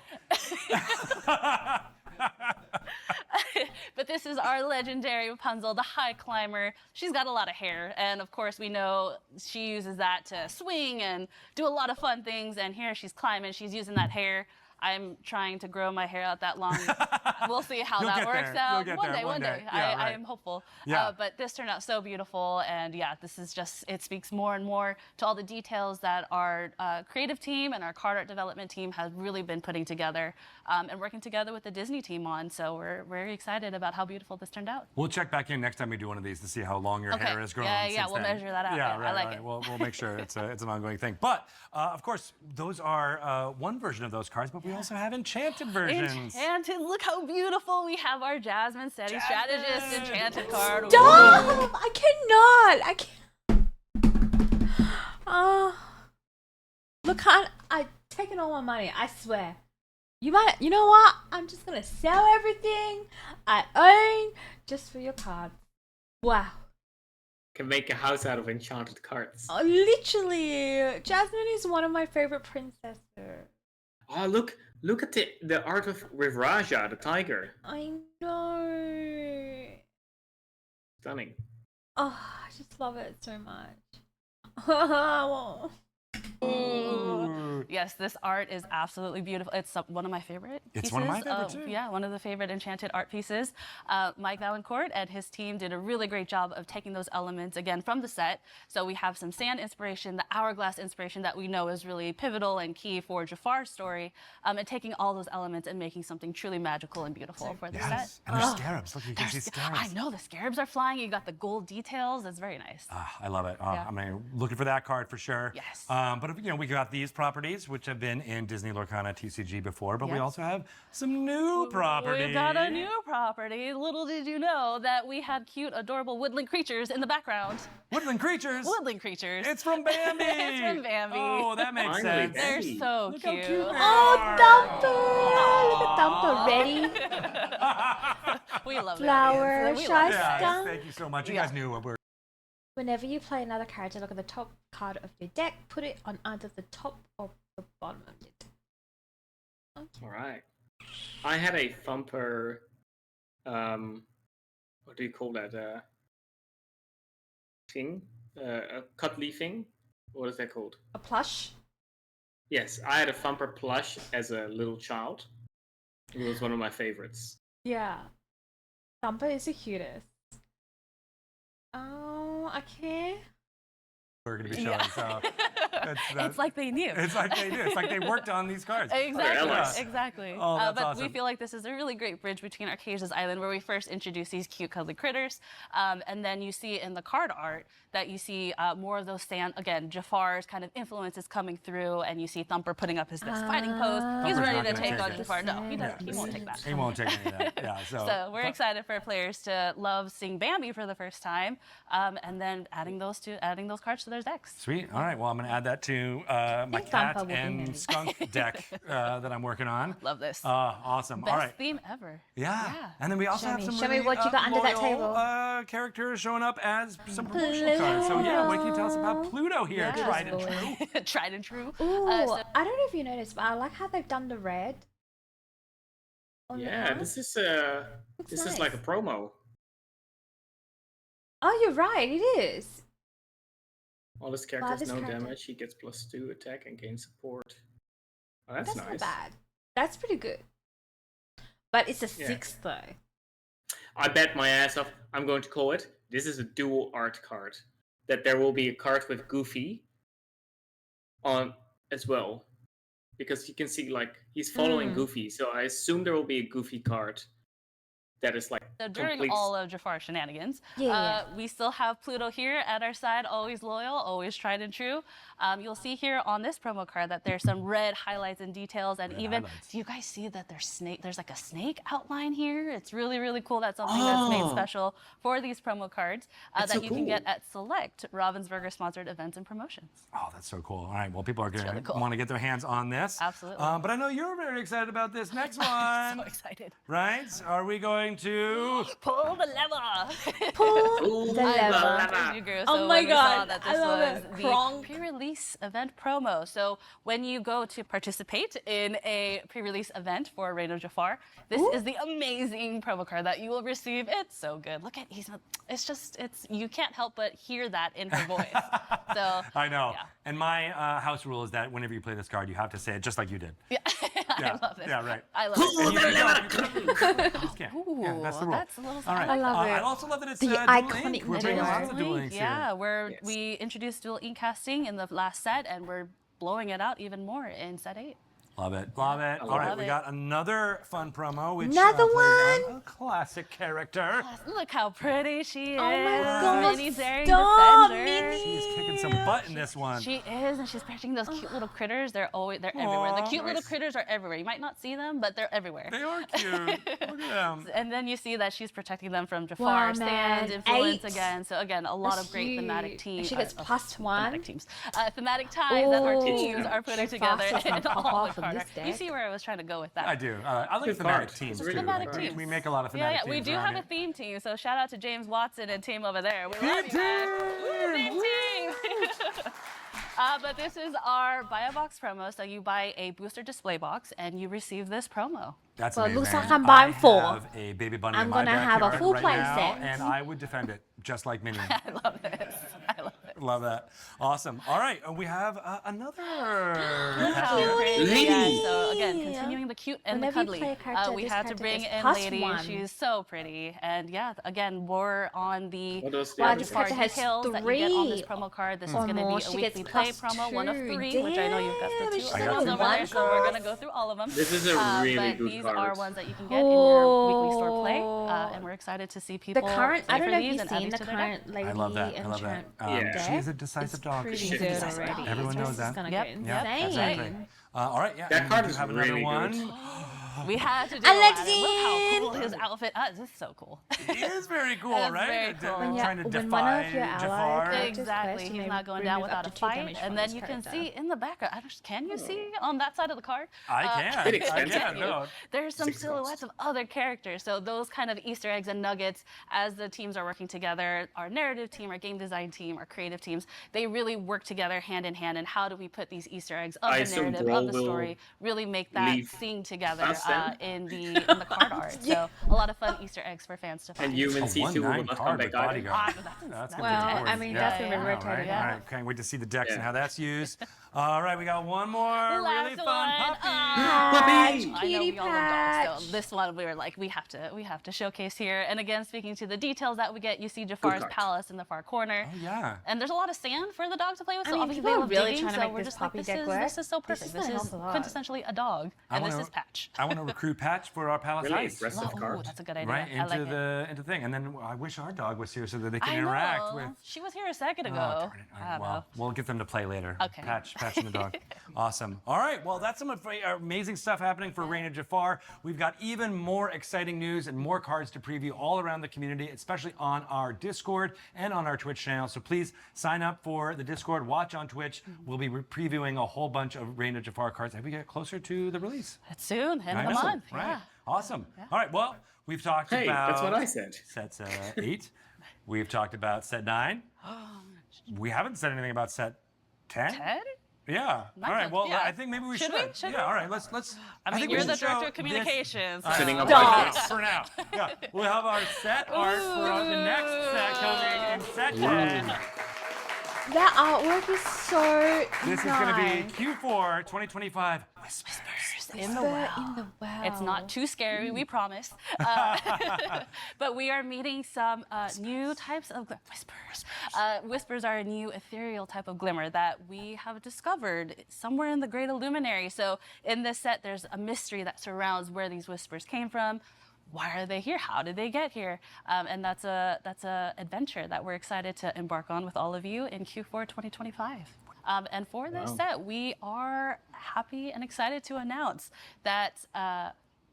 But this is our legendary Rapunzel, the high climber. She's got a lot of hair, and of course we know she uses that to swing and do a lot of fun things, and here she's climbing, she's using that hair. I'm trying to grow my hair out that long. We'll see how You'll that get works there. out. You'll get One there day, one one day. day. Yeah, I right. am hopeful. Yeah. But this turned out so beautiful, and yeah, this is just, it speaks more and more to all the details that our creative team and our card art development team has really been putting together and working together with the Disney team on. So we're very excited about how beautiful this turned out. We'll check back in next time we do one of these to see how long your hair has grown. Yeah, since we'll then. measure that out. Yeah, Yeah, right, I like right. it. We'll make sure it's an ongoing thing. But of course, those are one version of those cards, but we also have enchanted versions. Enchanted, look how beautiful. We have our Jasmine Steady Strategist enchanted card. Stop! I can't. Look, I've taken all my money. I swear. You know what? I'm just gonna sell everything I own just for your card. Wow. Can make a house out of enchanted cards. Oh, literally, Jasmine is one of my favorite princesses. Oh, look at the art with Raja, the tiger. I know. Stunning. Oh, I just love it so much. Yes, this art is absolutely beautiful. It's one of my favorite pieces. It's one of my favorite too. Yeah, one of the favorite enchanted art pieces. Mike Valancourt and his team did a really great job of taking those elements again from the set. So we have some sand inspiration, the hourglass inspiration that we know is really pivotal and key for Jafar's story, and taking all those elements and making something truly magical and beautiful for the set. And there's scarabs. Look, you can see scarabs. I know, the scarabs are flying. You got the gold details. It's very nice. I love it. Yeah. I'm looking for that card for sure. Yes. But we got these properties, which have been in Disney Lorcana TCG before, but we Yes. also have some new properties. We've got a new property. Little did you know that we had cute, adorable woodland creatures in the background. Woodland creatures. Woodland creatures. It's from Bambi. It's from Bambi. Oh, that makes Finally, sense. Bambi. They're so Look how cute. cute they Oh, Thumper! Look at Thumper ready. We love Flower, Bambi. We shy love Yeah, skunk. thank you so much. You Yeah. guys knew what we're. Whenever you play another character, look at the top card of your deck. Put it on either the top or the bottom of your deck. Okay. All right. I had a thumper. What do you call that? Thing? A cuddly thing? What is that called? A plush. Yes, I had a thumper plush as a little child. It was one of my favorites. Yeah. Thumper is the cutest. Oh, okay. We're going to be showing. So It's like they knew. It's like they do. It's like they worked on these cards. Exactly, Yeah. exactly. Oh, that's but awesome. we feel like this is a really great bridge between Arcasia's Island, where we first introduce these cute, cuddly critters, and then you see in the card art that you see more of those sand. Again, Jafar's kind of influences coming through, and you see Thumper putting up his best fighting pose. He's Thumper's ready not to gonna take take on it. Jafar. No, he doesn't. He won't take that. He won't take any of that. Yeah. So we're excited for players to love seeing Bambi for the first time, and then adding those cards to their decks. Sweet. All right. Well, I'm going to add that to my think Thumper cat will be and handy. skunk deck that I'm working on. Love this. Awesome. Best All right. theme ever. Yeah. Yeah. And then we also Show have me. some Show me really, what you got under that loyal, table. characters showing up as some promotional cards. So yeah, what can you tell us about Pluto here? Yeah. Tried and true. Tried and true. Ooh, So- I don't know if you noticed, but I like how they've done the red. On the Yeah, card. this is Looks like a nice. promo. Oh, you're right. It is. All this characters this no character- damage. He gets +2 attack and gains support. Oh, that's Not nice. bad. That's pretty good. But it's a Yeah. 6 though. I bet my ass off. I'm going to call it. This is a dual art card. That there will be a card with Goofy on as well, because you can see like he's following Goofy. So I assume there will be a Goofy card that is like So during complete. all of Jafar's shenanigans, Yeah. we still have Pluto here at our side, always loyal, always tried and true. You'll see here on this promo card that there's some red highlights and details, and even do you guys see that there's like a snake outline here? It's really, really cool. That's something that's made special for these promo cards that so you can get cool. at select Ravensburger sponsored events and promotions. Oh, that's so cool. All right, well, people are going to really cool. want to get their hands on this. Absolutely. But I know you're very excited about this next one. I'm so excited. Right? Are we going to... Pull the lever. Pull the lever. Here's you, Guru. Oh So my when we saw God, that I this love was it. the Kronk. pre-release event promo. So when you go to participate in a pre-release event for Reign of Jafar, this is the amazing promo card that you will receive. It's so good. Look at it's you can't help but hear that in her voice. So I know. Yeah. And my house rule is that whenever you play this card, you have to say it just like you did. Yeah, Yeah. I love this. Yeah, right. I love it. Yeah, that's the rule. That's a little. All right. I love it. I also love that it's The dual iconic ink. We're bringing lots of dual Dual inks ink, yeah, here. we introduced dual ink casting in the last set, and we're blowing it out even more in set 8. Love it. Love it. All right, love we it. got another fun promo, which Another plays on one? a classic character. Look how pretty she is. Oh my God, Mini Daring stop, Defender. Mini. She's kicking some butt in this one. She is, and she's protecting those cute little critters. They're everywhere. The cute little Nice. critters are everywhere. You might not see them, but they're everywhere. They are cute. Look at them. And then you see that she's protecting them from Wow, Jafar, Stand, man. Influence 8. again. So again, a lot That's of great thematic huge. teams. She gets +1. Thematic teams. Thematic ties that our Ooh. teams are putting Jafar together says in gonna pop all off the of cards. this You deck. see where I was trying to go with that. I do. I like Good thematic card. teams It's a too. really Thematic good teams. We make a lot of Yeah, thematic yeah, we teams do around have a here. theme team. So shout out to James Watson and team over there. We Theme love you guys. Woo, team! theme team. But this is our buy a box promo. So you buy a booster display box and you receive this promo. That's Well, it amazing. looks like I'm buying 4. I have a baby bunny I'm in my gonna have a backyard full right play now, set. and I would defend it just like Minnie. I love this. I love it. Love that. Awesome. All right, we have another. Look how pretty. Lady. Yeah, so again, continuing the cute and Whenever the you play cuddly. a character, We this had to character bring gets in Lady. +1. She's so pretty. And yeah, again, more on the What else do Wow, you this have? character has details that you get on this 3 promo card. This is or going to more. be a She gets weekly play +2. promo, 1 of 3, which I know you've got Damn, the she's 2 got other ones the over there, so we're one going to go through all of them. This is a really but good these card. are ones that you can get in your weekly store play, and we're excited to see The people current, play I don't for know if these you've and add seen these the to their deck. current Lady I love that. I and love that. Trent Yeah. She is a decisive dog. pretty Shit, good decisive already. dog. Everyone knows This that. is gonna Yep, go yep, insane. exactly. All right, yeah. That and card we is have another really one. good. We had to do Aladdin! Aladdin. Look how cool his outfit is. This is so cool. He is very cool, That's right? very cool. When, Trying to when defy one of your ally Jafar. characters Exactly. quest, you He's may not going down remove without up a to 2 fight. damage And from then this you can character. see in the background. Can you see on that side of the card? I can. I Inexpensive. can. No. There's some 6 silhouettes of other characters. So those kind of Easter eggs and nuggets as the teams are working together, our narrative team, our game design team, our creative teams, they really work together hand in hand. And how do we put these Easter eggs of I the assume narrative, Brawl of the will story, really make that leave sing together fast then. in the card art. So a lot of fun Easter eggs for fans to find. And human A C2 will 1/9 not come card back with either. bodyguard. Ah, That's gonna be Well, important. I mean, Yeah. that's gonna be Yeah. rotated All out. right, can't wait to see the decks and Yeah. how that's used. All right, we got one more really Last fun one. puppy. Puppy! I know we all love dogs, so Patch. this one we were like, we have to showcase here. And again, speaking to the details that we get, you see Jafar's card. palace in the far corner. Oh yeah. And there's a lot of sand for the dog to play with, I so mean, obviously people they are love really digging, trying to so make we're this just like, puppy this deck is work. so This perfect. is This gonna is help a lot. quintessentially a dog, I and this wanna- is Patch. I want to recruit Patch for our Palace Really Ice. aggressive Oh, card. that's a good idea. Right I like into it. the thing, and then I wish our dog was here so that they can I interact know. with. She was here a second Oh, ago. darn it. All I right, don't well, know. we'll get them to play later. Okay. Patch and the dog. Awesome. All right, well, that's some amazing stuff happening for Reign of Jafar. We've got even more exciting news and more cards to preview all around the community, especially on our Discord and on our Twitch channel. So please sign up for the Discord, watch on Twitch. We'll be previewing a whole bunch of Reign of Jafar cards as we get closer to the release. It's soon, end of the know, month. right? Yeah. Awesome. All right, well, we've talked Hey, about that's what I said. set 8. We've talked about set 9. We haven't said anything about set 10. Ted? Yeah. Not all right. yet. Well, Yeah. I think maybe we Should should. we? Should yeah. we? All right. Let's. I mean, think you're we the should director show of communications. This, Setting up for now, podcast. for now. Yeah. We'll have our set art for the next set coming in set 10. That artwork is so This is going to be Q4 2025. Whispers in the well. in the well. It's not too scary, we promise. But we are meeting some new types of whispers. Whispers are a new ethereal type of glimmer that we have discovered somewhere in the Great Illuminary. So in this set, there's a mystery that surrounds where these whispers came from, why are they here? How did they get here? And that's a adventure that we're excited to embark on with all of you in Q4 2025. And for this set, we are happy and excited to announce that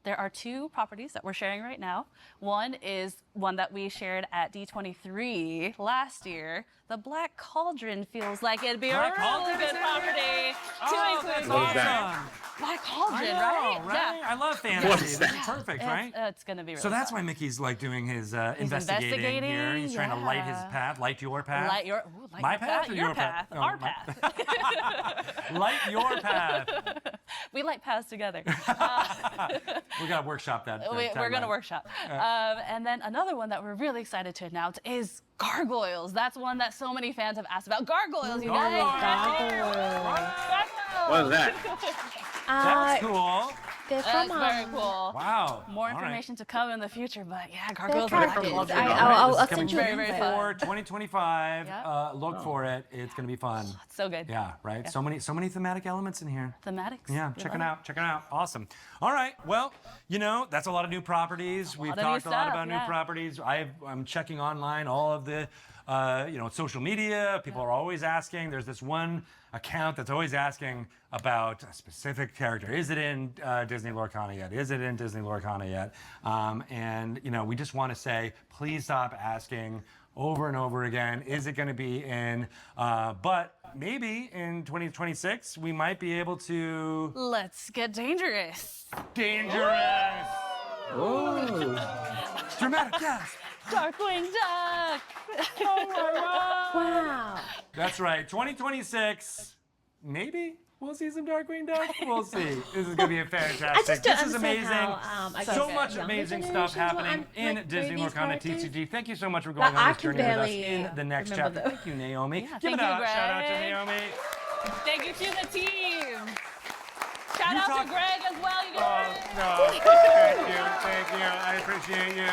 there are 2 properties that we're sharing right now. One is one that we shared at D23 last year. The Black Cauldron feels like it'd be a really good property to include What is here. that? Black Cauldron, I know, right? right? Yeah. I love fantasy. What This is is that? perfect, right? It's going to be really So that's fun. why Mickey's like doing his investigating investigating, here. He's trying to light his yeah. path, light your path. Light My your path or your your path? path? Oh, Our my- path. Light your path. We light paths together. We got to workshop that. We're going to tagline. workshop. And then another one that we're really excited to announce is gargoyles. That's one that so many fans have asked about. Gargoyles, you guys. What is that? That's cool. They're That's from very cool. Wow. More All right. information to come in the future, but yeah, They're gargoyles are characters. cool. All right, I'll This is send you coming an very, very info. fun. for 2025. Yeah. Look for it. It's going to be fun. So good. Yeah, right. So many thematic elements in here. Thematics. Yeah, We check love it out. Check it out. Awesome. All right. Well, that's a lot of new properties. We've of new talked a lot stuff, about new yeah. properties. I'm checking online all of the, social media. People are always asking. There's this one account that's always asking about a specific character. Is it in Disney Lorcana yet? Is it in Disney Lorcana yet? And we just want to say, please stop asking over and over again. Is it going to be in? But maybe in 2026 we might be able to. Let's get dangerous. Dangerous. Oh. Dramatic. Yes. Darkwing Duck. Wow. That's right. 2026. Maybe we'll see some Darkwing Duck. We'll see. This is going to be a fantastic. just don't This is understand amazing. how, I So guess, much younger amazing stuff generations will happening in like Disney read these Lorcana characters. TCG. Thank you so much for going Like, on I this can journey with us barely in the next remember chapter. them. Thank you, Naomi. Yeah, Give it thank you, up. Shout out to Greg. Naomi. Thank you to the team. Shout You out talk- to Greg as well, you Oh, guys. no. Thank you. Thank you. I appreciate you.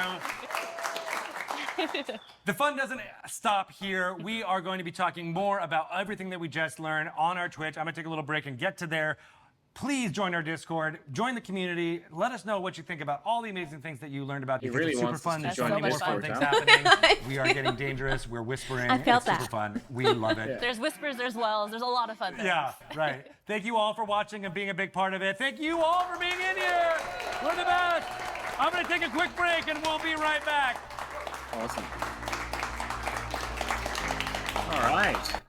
The fun doesn't stop here. We are going to be talking more about everything that we just learned on our Twitch. I'm going to take a little break and get to there. Please join our Discord, join the community. Let us know what you think about all the amazing things that you learned about. He because really it's super wants us fun. to There's join so the many more fun Discord, things huh? happening. We are getting dangerous. We're whispering. I felt it's super that. fun. We love it. There's whispers, there's wells, there's a lot of fun things. Yeah, right. Thank you all for watching and being a big part of it. Thank you all for being in here. We're the best. I'm going to take a quick break and we'll be right back. Awesome. All right.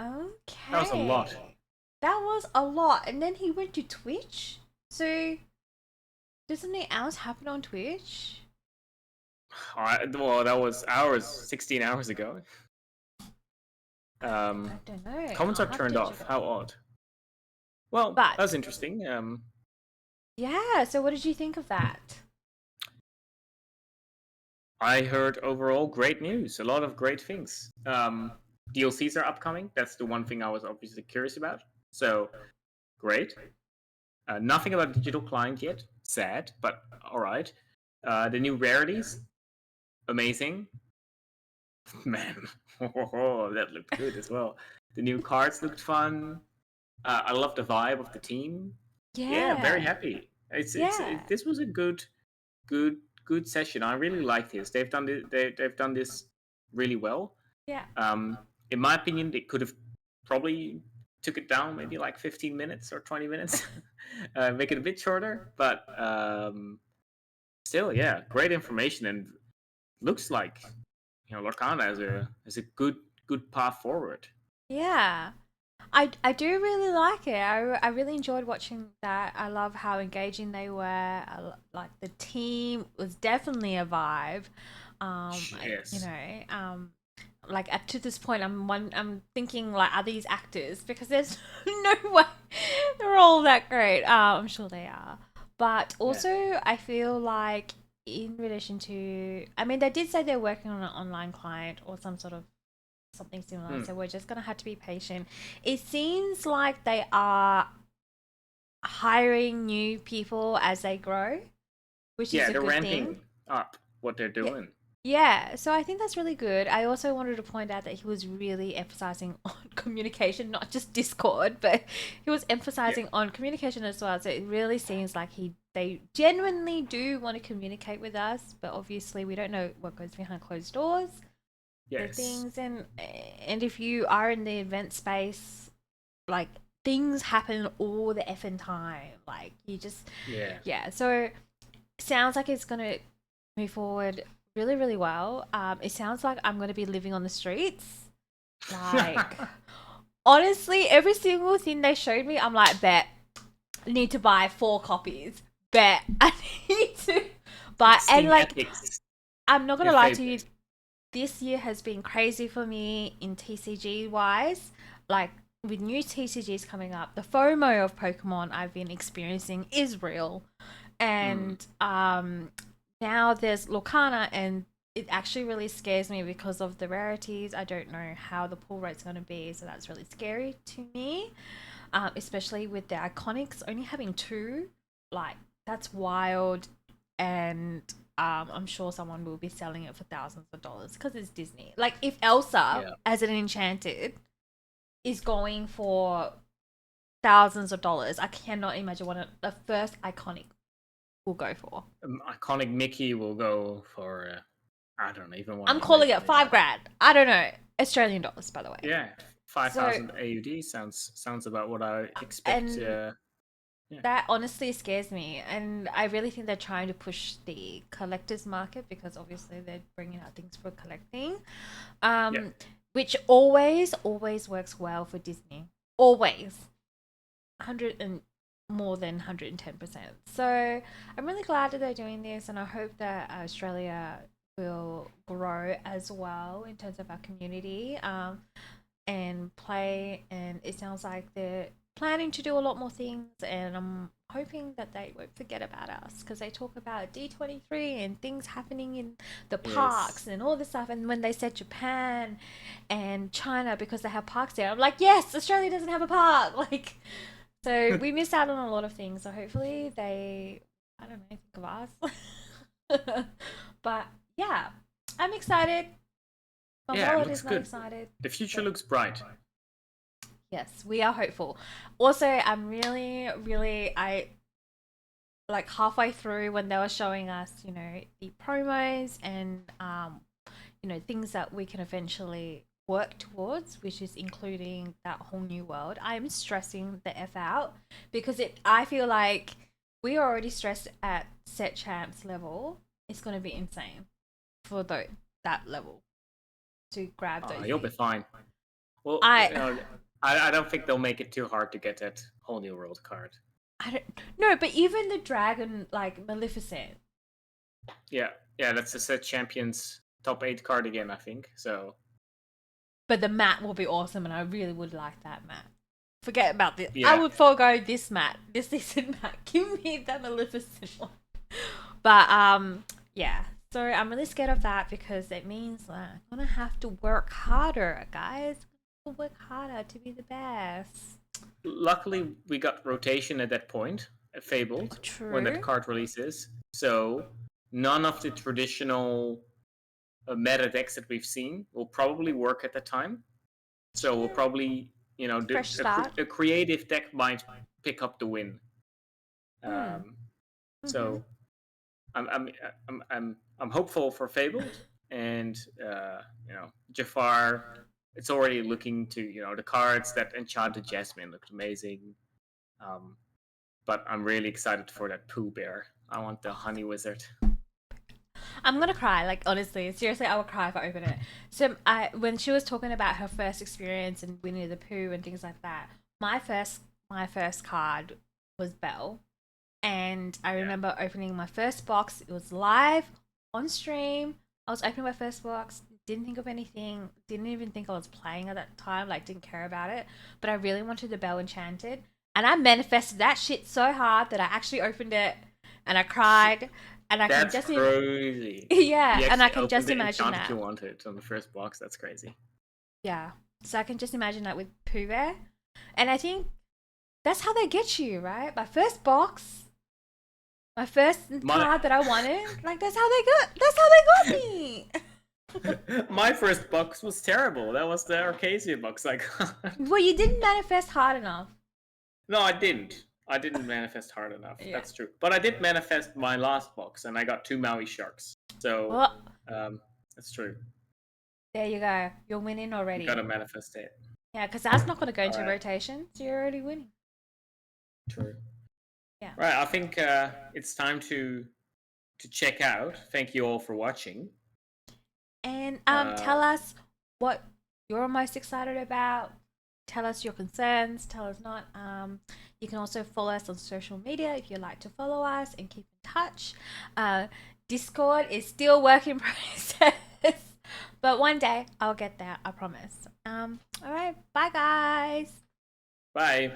Okay. That was a lot. That was a lot. And then he went to Twitch? So, does something else happen on Twitch? All right. Well, that was 16 hours ago. I don't know. Comments I'll are have turned to off. check. How odd. Well, But- that was interesting. Yeah, so what did you think of that? I heard overall great news. A lot of great things. DLCs are upcoming. That's the one thing I was obviously curious about. So, great. Nothing about digital client yet. Sad, but all right. The new rarities, amazing. Man, that looked good as well. The new cards looked fun. I love the vibe of the team. Yeah, very happy. This was a good session. I really like this. They've done this really well. Yeah. In my opinion, they could have probably took it down maybe like 15 minutes or 20 minutes, make it a bit shorter. But still, yeah, great information and looks like Lorcana is a good path forward. Yeah. I do really like it. I really enjoyed watching that. I love how engaging they were. Like the team was definitely a vibe. Yes. Like to this point, I'm thinking like, are these actors? Because there's no way they're all that great. I'm sure they are, but also I feel like in relation to, I mean, they did say they're working on an online client or some sort of something similar. So we're just gonna have to be patient. It seems like they are hiring new people as they grow, which is a they're good ramping thing. up what they're doing. Yeah, so I think that's really good. I also wanted to point out that he was really emphasizing on communication, not just Discord, but he was emphasizing on communication as well. So it really seems like he they genuinely do want to communicate with us, but obviously we don't know what goes behind closed doors. The Yes. things, and if you are in the event space, like things happen all the effing time. Like you just Yeah. So sounds like it's gonna move forward really, really well. It sounds like I'm gonna be living on the streets. Like honestly, every single thing they showed me, I'm like, bet need to buy 4 copies. Bet I need to buy, and Steam like Epics. I'm not gonna Your lie to you. favorite. This year has been crazy for me in TCG wise. Like with new TCGs coming up, the FOMO of Pokemon I've been experiencing is real. And now there's Lorcana, and it actually really scares me because of the rarities. I don't know how the pull rate's going to be, so that's really scary to me. Especially with the iconics only having 2, like that's wild. And I'm sure someone will be selling it for thousands of dollars because it's Disney. Like if Elsa as an enchanted is going for thousands of dollars, I cannot imagine what the first iconic will go for. Iconic Mickey will go for I don't even want. I'm calling it $5,000. I don't know, Australian dollars, by the way. Yeah, 5,000 AUD sounds about what I expect. And that honestly scares me, and I really think they're trying to push the collector's market because obviously they're bringing out things for collecting, which always works well for Disney. Always, 100 and more than 110%. So I'm really glad that they're doing this, and I hope that Australia will grow as well in terms of our community and play. And it sounds like they're planning to do a lot more things, and I'm hoping that they won't forget about us because they talk about D23 and things happening in the parks and all this stuff. And when they said Japan and China because they have parks there, I'm like, yes, Australia doesn't have a park. Like, so we missed out on a lot of things. So hopefully they, I don't know, think of us. But yeah, I'm excited. My wallet is not excited. The future looks bright. Yes, we are hopeful. Also, I'm really, I like halfway through when they were showing us, you know, the promos and, you know, things that we can eventually work towards, which is including that whole new world. I'm stressing the F out because I feel like we are already stressed at set champs level. It's going to be insane for that level to grab those. You'll be fine. Well, I don't think they'll make it too hard to get that whole new world card. I don't no, but even the dragon, like Maleficent. Yeah, that's a set champions top 8 card again, I think. So. But the mat will be awesome, and I really would like that mat. Forget about this. Yeah. I would forego this mat, this season mat. Give me that Maleficent one. But yeah. So I'm really scared of that because it means that I'm gonna have to work harder, guys. Work harder to be the best. Luckily, we got rotation at that point, at Fabled, when that card releases. So none of the traditional meta decks that we've seen will probably work at the time. So we'll probably, you know, a creative deck might pick up the win. So I'm hopeful for Fabled, and you know, Jafar. It's already looking to, you know, the cards that enchanted Jasmine looked amazing. But I'm really excited for that Pooh Bear. I want the Honey Wizard. I'm gonna cry, like honestly, seriously, I would cry if I open it. So when she was talking about her first experience in Winnie the Pooh and things like that, my first card was Belle, and I remember opening my first box. It was live on stream. I was opening my first box. Didn't think of anything. Didn't even think I was playing at that time. Like, didn't care about it. But I really wanted the Belle Enchanted, and I manifested that shit so hard that I actually opened it, and I cried. And I can just crazy. Yeah, and I can just imagine that. You wanted on the first box. That's crazy. Yeah, so I can just imagine that with Pooh Bear, and I think that's how they get you, right? My first box, my first card that I wanted, like that's how they got me. My first box was terrible. That was the Arcasia box. Like, well, you didn't manifest hard enough. No, I didn't. I didn't manifest hard enough. Yeah. That's true. But I did manifest my last box, and I got 2 Maui sharks. So Oh, that's true. there you go. You're winning already. You gotta manifest it. Yeah, because that's not going to go into Alright. rotation, so you're already winning. True. Yeah. Right. I think it's time to check out. Thank you all for watching. And tell us what you're most excited about. Tell us your concerns. Tell us not. You can also follow us on social media if you'd like to follow us and keep in touch. Discord is still work in process, but one day I'll get there. I promise. All right. Bye, guys. Bye.